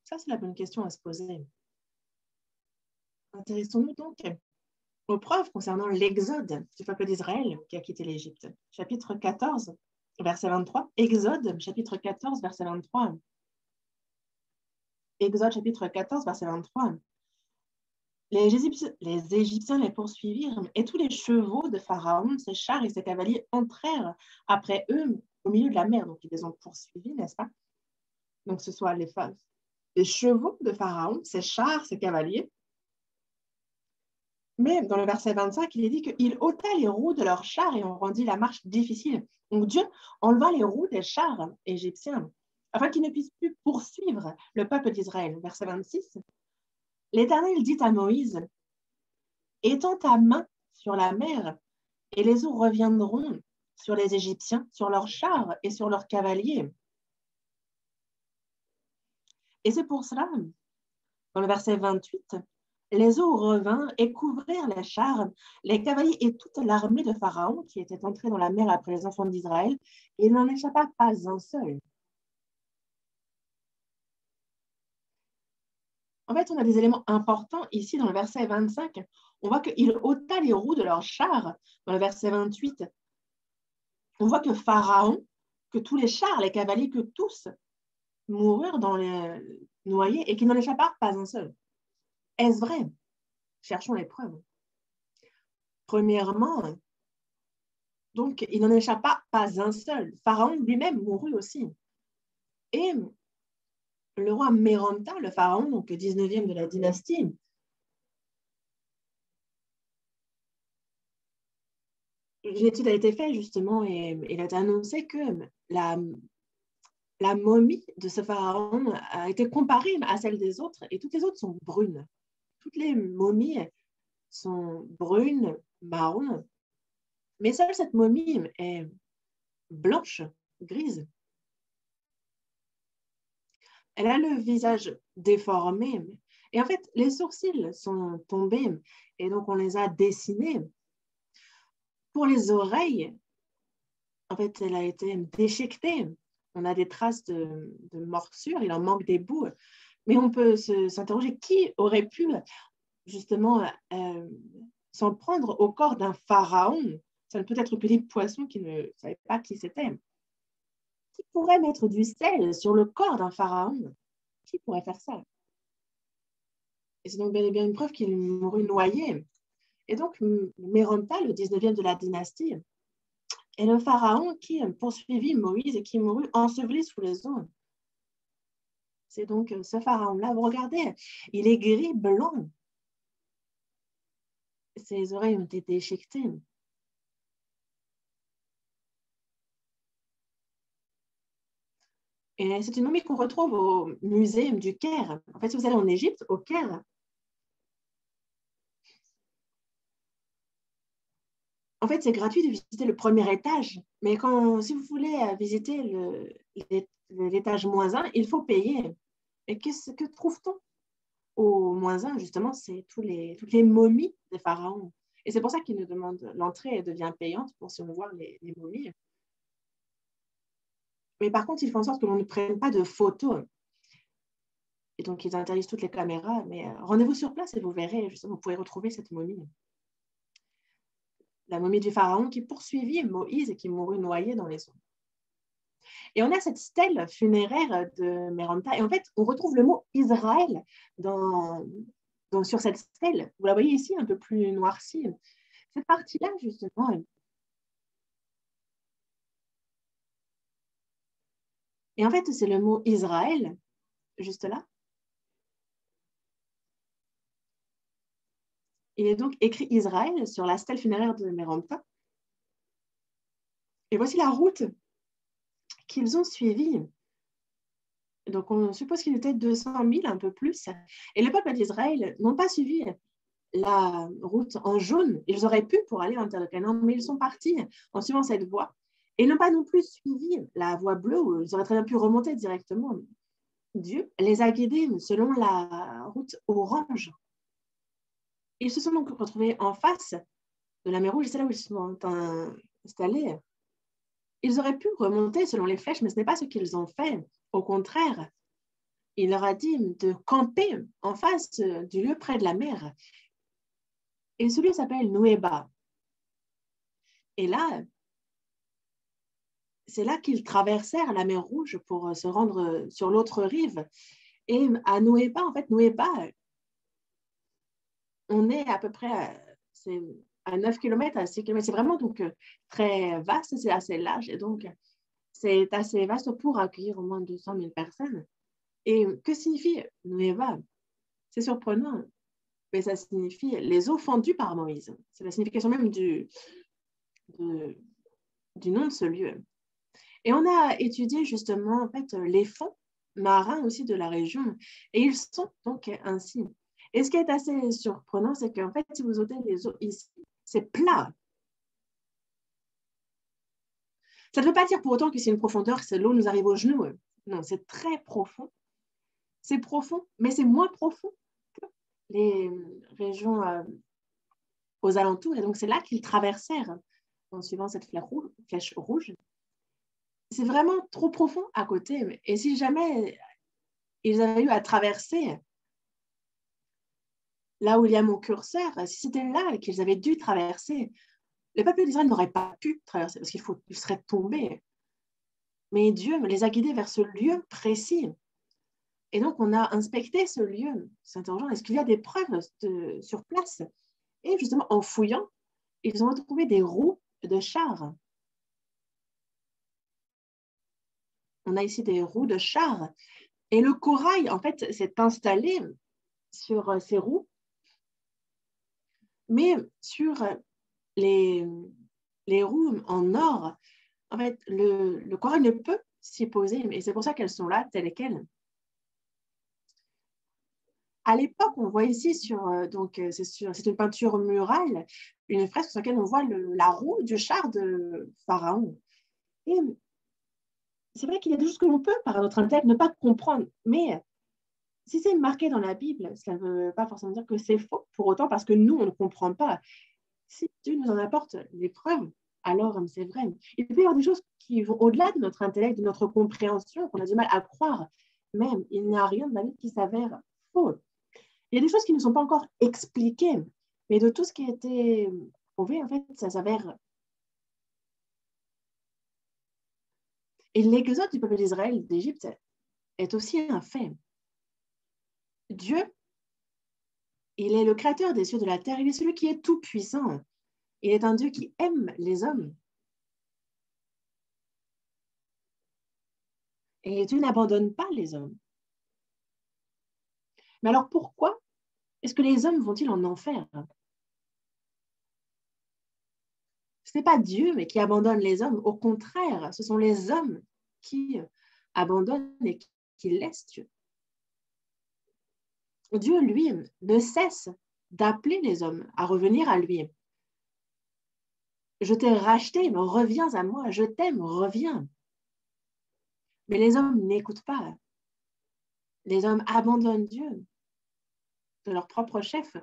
Ça, c'est la bonne question à se poser. Intéressons-nous donc aux preuves concernant l'exode du peuple d'Israël qui a quitté l'Égypte. Chapitre 14, verset 23. Exode, chapitre 14, verset 23. Exode, chapitre 14, verset 23. les Égyptiens les poursuivirent et tous les chevaux de Pharaon, ses chars et ses cavaliers entrèrent après eux au milieu de la mer. Donc, ils les ont poursuivis, n'est-ce pas? Donc, ce soit les chevaux de Pharaon, ses chars, ses cavaliers. Mais dans le verset 25, il est dit qu'il ôta les roues de leurs chars et on rendit la marche difficile. Donc Dieu enleva les roues des chars égyptiens afin qu'ils ne puissent plus poursuivre le peuple d'Israël. Verset 26, l'Éternel dit à Moïse, étends ta main sur la mer et les eaux reviendront sur les Égyptiens, sur leurs chars et sur leurs cavaliers. Et c'est pour cela, dans le verset 28, les eaux revinrent et couvrirent les chars, les cavaliers et toute l'armée de Pharaon qui était entrée dans la mer après les enfants d'Israël, et il n'en échappa pas un seul. En fait, on a des éléments importants ici dans le verset 25. On voit qu'il ôta les roues de leurs chars. Dans le verset 28, on voit que Pharaon, que tous les chars, les cavaliers, que tous moururent dans les noyés et qu'il n'en échappa pas un seul. Est-ce vrai? Cherchons les preuves. Premièrement, donc, il n'en échappa pas un seul. Pharaon lui-même mourut aussi. Et le roi Méronptah, le pharaon, donc 19e de la dynastie, une étude a été faite justement et il a été annoncé que la momie de ce pharaon a été comparée à celle des autres et toutes les autres sont brunes. Toutes les momies sont brunes, marron, mais seule cette momie est blanche, grise. Elle a le visage déformé et en fait, les sourcils sont tombés et donc on les a dessinés. Pour les oreilles, en fait, elle a été déchiquetée. On a des traces de morsures, il en manque des bouts. Mais on peut s'interroger qui aurait pu justement s'en prendre au corps d'un pharaon. Ça ne peut être que des poissons qui ne savaient pas qui c'était. Qui pourrait mettre du sel sur le corps d'un pharaon? Qui pourrait faire ça? Et c'est donc bel et bien une preuve qu'il mourut noyé. Et donc, Méronptah, le 19e de la dynastie, est le pharaon qui poursuivit Moïse et qui mourut enseveli sous les eaux. C'est donc ce pharaon-là. Vous regardez, il est gris, blanc. Ses oreilles ont été déchiquetées. Et c'est une momie qu'on retrouve au musée du Caire. En fait, si vous allez en Égypte, au Caire, en fait, c'est gratuit de visiter le premier étage. Mais si vous voulez visiter l'étage -1, il faut payer. Et que trouve-t-on au -1? Justement, c'est toutes les momies des pharaons. Et c'est pour ça qu'ils nous demandent, l'entrée devient payante pour si on veut voir les momies. Mais par contre, ils font en sorte que l'on ne prenne pas de photos. Et donc, ils interdisent toutes les caméras. Mais rendez-vous sur place et vous verrez, justement, vous pourrez retrouver cette momie. La momie du pharaon qui poursuivit Moïse et qui mourut noyé dans les eaux. Et on a cette stèle funéraire de Méronptah. Et en fait, on retrouve le mot Israël sur cette stèle. Vous la voyez ici, un peu plus noircie. Cette partie-là, justement, et en fait, c'est le mot Israël, juste là. Il est donc écrit Israël sur la stèle funéraire de Méronptah. Et voici la route qu'ils ont suivie. Donc, on suppose qu'il était 200 000, un peu plus. Et le peuple d'Israël n'ont pas suivi la route en jaune. Ils auraient pu pour aller en terre de Canaan, mais ils sont partis en suivant cette voie. Et ils n'ont pas non plus suivi la voie bleue où ils auraient très bien pu remonter directement. Dieu les a guidés selon la route orange. Ils se sont donc retrouvés en face de la mer Rouge, c'est là où ils sont installés. Ils auraient pu remonter selon les flèches, mais ce n'est pas ce qu'ils ont fait. Au contraire, il leur a dit de camper en face du lieu près de la mer. Et celui s'appelle Nouéba. Et là, c'est là qu'ils traversèrent la mer Rouge pour se rendre sur l'autre rive. Et à Nouéba, en fait, Nouéba, on est à peu près à 9 km, à 6 km. C'est vraiment donc très vaste, c'est assez large. Et donc, c'est assez vaste pour accueillir au moins 200 000 personnes. Et que signifie Nueva? C'est surprenant, mais ça signifie les eaux fendues par Moïse. C'est la signification même du nom de ce lieu. Et on a étudié justement en fait, les fonds marins aussi de la région. Et ils sont donc ainsi. Et ce qui est assez surprenant, c'est qu'en fait, si vous ôtez les eaux ici, c'est plat. Ça ne veut pas dire pour autant que c'est une profondeur, que l'eau nous arrive aux genoux. Non, c'est très profond. C'est profond, mais c'est moins profond que les régions aux alentours. Et donc, c'est là qu'ils traversèrent en suivant cette flèche rouge. C'est vraiment trop profond à côté. Et si jamais ils avaient eu à traverser là où il y a mon curseur, si c'était là qu'ils avaient dû traverser, le peuple d'Israël n'aurait pas pu traverser parce qu'ils seraient tombés. Mais Dieu les a guidés vers ce lieu précis. Et donc, on a inspecté ce lieu, s'interrogeant, est-ce qu'il y a des preuves sur place? Et justement, en fouillant, ils ont retrouvé des roues de chars. On a ici des roues de chars. Et le corail, en fait, s'est installé sur ces roues, mais sur les roues en or, en fait, le corail ne peut s'y poser, et c'est pour ça qu'elles sont là, telles quelles. À l'époque, on voit ici c'est une peinture murale, une fresque sur laquelle on voit la roue du char de Pharaon. Et c'est vrai qu'il y a des choses que l'on peut, par notre intellect, ne pas comprendre, mais si c'est marqué dans la Bible, ça ne veut pas forcément dire que c'est faux, pour autant parce que nous, on ne comprend pas. Si Dieu nous en apporte les preuves, alors c'est vrai. Il peut y avoir des choses qui vont au-delà de notre intellect, de notre compréhension, qu'on a du mal à croire. Même, il n'y a rien de la Bible qui s'avère faux. Il y a des choses qui ne sont pas encore expliquées, mais de tout ce qui a été prouvé, en fait, ça s'avère. Et l'exode du peuple d'Israël d'Égypte est aussi un fait. Dieu, il est le créateur des cieux et de la terre, il est celui qui est tout puissant. Il est un Dieu qui aime les hommes. Et Dieu n'abandonne pas les hommes. Mais alors pourquoi est-ce que les hommes vont-ils en enfer? Ce n'est pas Dieu mais qui abandonne les hommes. Au contraire, ce sont les hommes qui abandonnent et qui laissent Dieu. Dieu, lui, ne cesse d'appeler les hommes à revenir à lui. Je t'ai racheté, mais reviens à moi. Je t'aime, reviens. Mais les hommes n'écoutent pas. Les hommes abandonnent Dieu de leur propre chef.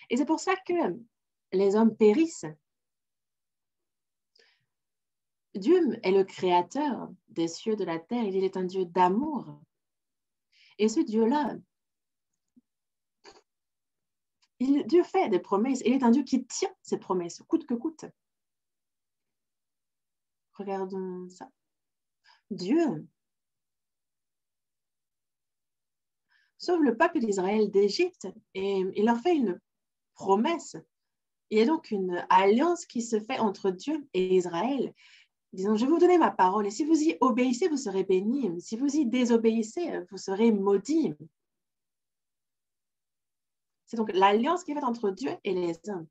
Et c'est pour ça que les hommes périssent. Dieu est le créateur des cieux, de la terre. Il est un Dieu d'amour. Et ce Dieu-là, Dieu fait des promesses. Il est un Dieu qui tient ses promesses, coûte que coûte. Regardons ça. Dieu sauve le peuple d'Israël d'Égypte et il leur fait une promesse. Il y a donc une alliance qui se fait entre Dieu et Israël, disant, je vais vous donner ma parole et si vous y obéissez, vous serez bénis. Si vous y désobéissez, vous serez maudits. C'est donc l'alliance qui est faite entre Dieu et les hommes.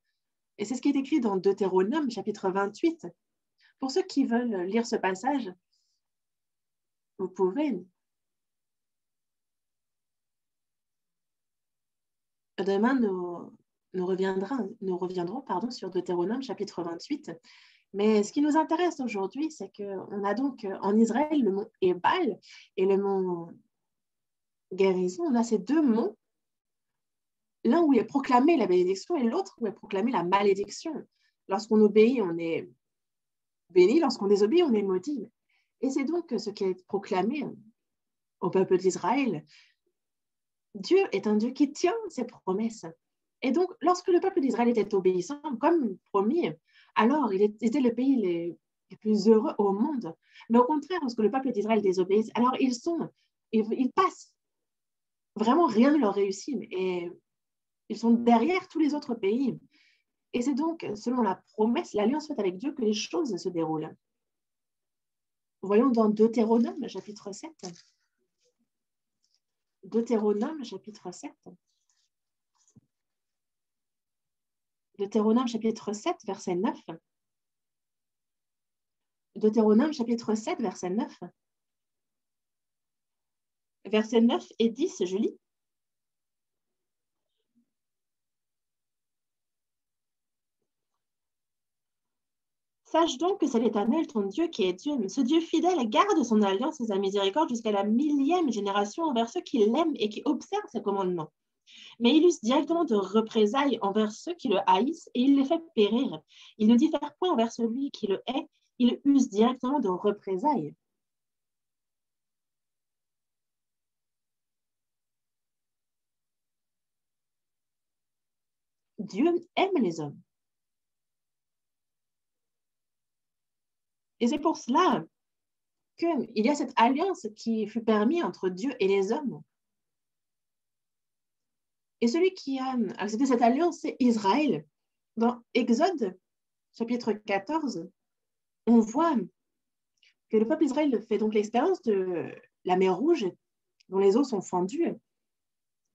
Et c'est ce qui est écrit dans Deutéronome, chapitre 28. Pour ceux qui veulent lire ce passage, vous pouvez. Demain, nous reviendrons sur Deutéronome, chapitre 28. Mais ce qui nous intéresse aujourd'hui, c'est qu'on a donc en Israël le mont Ébal et le mont Guérison. On a ces deux monts, l'un où est proclamée la bénédiction et l'autre où est proclamée la malédiction. Lorsqu'on obéit, on est béni. Lorsqu'on désobéit, on est maudit. Et c'est donc ce qui est proclamé au peuple d'Israël. Dieu est un Dieu qui tient ses promesses. Et donc, lorsque le peuple d'Israël était obéissant, comme promis, alors il était le pays les plus heureux au monde. Mais au contraire, lorsque le peuple d'Israël désobéit, alors ils passent. Vraiment, rien ne leur réussit. Et Ils sont derrière tous les autres pays. Et c'est donc selon la promesse, l'alliance faite avec Dieu, que les choses se déroulent. Voyons dans Deutéronome, chapitre 7. Deutéronome, chapitre 7. Deutéronome, chapitre 7, verset 9. Deutéronome, chapitre 7, verset 9. Versets 9 et 10, je lis. Sache donc que c'est l'Éternel, ton Dieu, qui est Dieu. Ce Dieu fidèle garde son alliance et sa miséricorde jusqu'à la 1000e génération envers ceux qui l'aiment et qui observent ses commandements. Mais il use directement de représailles envers ceux qui le haïssent et il les fait périr. Il ne diffère point envers celui qui le hait, il use directement de représailles. Dieu aime les hommes. Et c'est pour cela qu'il y a cette alliance qui fut permise entre Dieu et les hommes. Et celui qui a accepté cette alliance, c'est Israël. Dans Exode, chapitre 14, on voit que le peuple Israël fait donc l'expérience de la mer Rouge, dont les eaux sont fendues.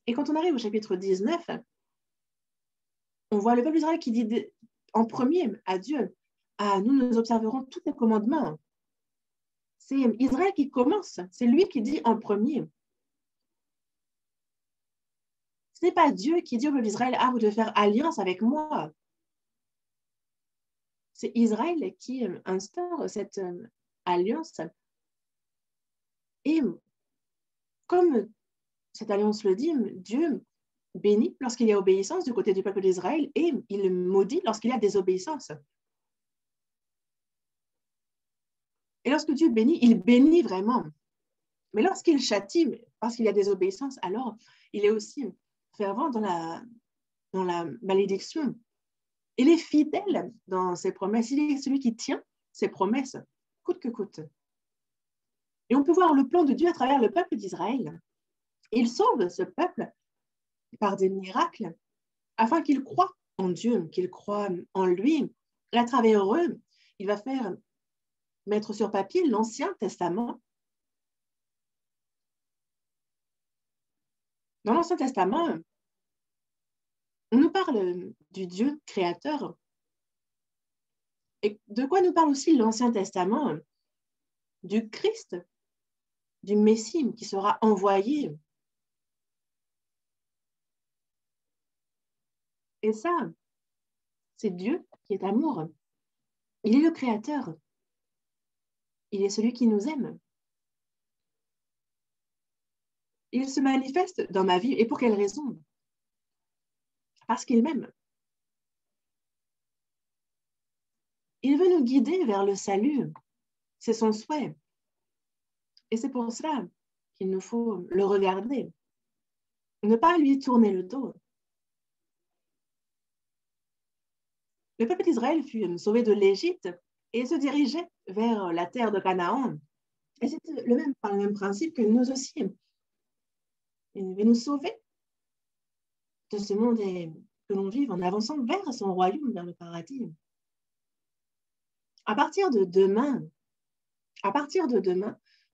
Et quand on arrive au chapitre 19, on voit le peuple Israël qui dit en premier à Dieu, « Ah, nous observerons tous les commandements. » C'est Israël qui commence, c'est lui qui dit en premier. Ce n'est pas Dieu qui dit au peuple d'Israël, « Ah, vous devez faire alliance avec moi. » C'est Israël qui instaure cette alliance. Et comme cette alliance le dit, Dieu bénit lorsqu'il y a obéissance du côté du peuple d'Israël et il maudit lorsqu'il y a désobéissance. Et lorsque Dieu bénit, il bénit vraiment. Mais lorsqu'il châtie, parce qu'il y a désobéissance, alors il est aussi fervent dans la malédiction. Il est fidèle dans ses promesses. Il est celui qui tient ses promesses, coûte que coûte. Et on peut voir le plan de Dieu à travers le peuple d'Israël. Il sauve ce peuple par des miracles afin qu'il croie en Dieu, qu'il croie en lui. Et à travers eux, il va faire mettre sur papier l'Ancien Testament. Dans l'Ancien Testament, on nous parle du Dieu créateur. Et de quoi nous parle aussi l'Ancien Testament? Du Christ, du Messie qui sera envoyé. Et ça, c'est Dieu qui est amour. Il est le créateur. Il est celui qui nous aime. Il se manifeste dans ma vie. Et pour quelle raison? Parce qu'il m'aime. Il veut nous guider vers le salut. C'est son souhait. Et c'est pour cela qu'il nous faut le regarder. Ne pas lui tourner le dos. Le peuple d'Israël fut sauvé de l'Égypte et se dirigeait vers la terre de Canaan. Et c'est par le même principe que nous aussi. Il veut nous sauver de ce monde que l'on vive en avançant vers son royaume, vers le paradis. À partir de demain,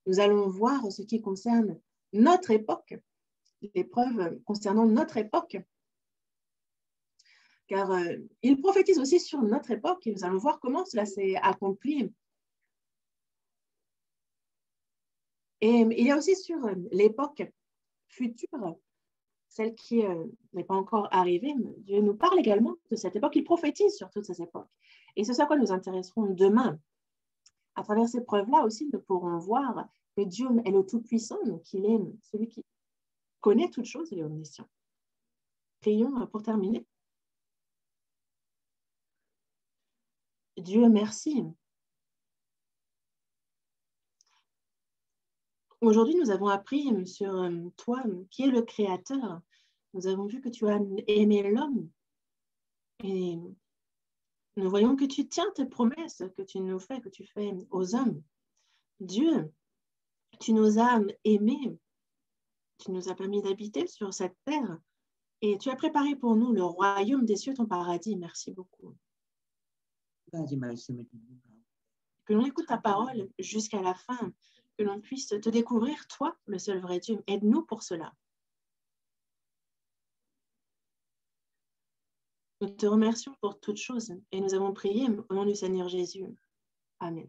nous allons voir ce qui concerne notre époque, l'épreuve concernant notre époque. Car il prophétise aussi sur notre époque et nous allons voir comment cela s'est accompli. Et il y a aussi sur l'époque future, celle qui n'est pas encore arrivée. Dieu nous parle également de cette époque. Il prophétise sur toutes ces époques. Et c'est ça à quoi nous intéresserons demain. À travers ces preuves-là aussi, nous pourrons voir que Dieu est le Tout-Puissant, qu'il est celui qui connaît toutes choses, il est omniscient. Prions pour terminer. Dieu, merci. Aujourd'hui, nous avons appris sur toi, qui est le Créateur. Nous avons vu que tu as aimé l'homme. Et nous voyons que tu tiens tes promesses que tu nous fais, que tu fais aux hommes. Dieu, tu nous as aimés. Tu nous as permis d'habiter sur cette terre. Et tu as préparé pour nous le royaume des cieux, ton paradis. Merci beaucoup. 두 가지 말씀을 듣는 가운데 Que l'on écoute ta parole jusqu'à la fin, que l'on puisse te découvrir, toi, le seul vrai Dieu. Aide-nous pour cela. Nous te remercions pour toutes choses et nous avons prié au nom du Seigneur Jésus. Amen.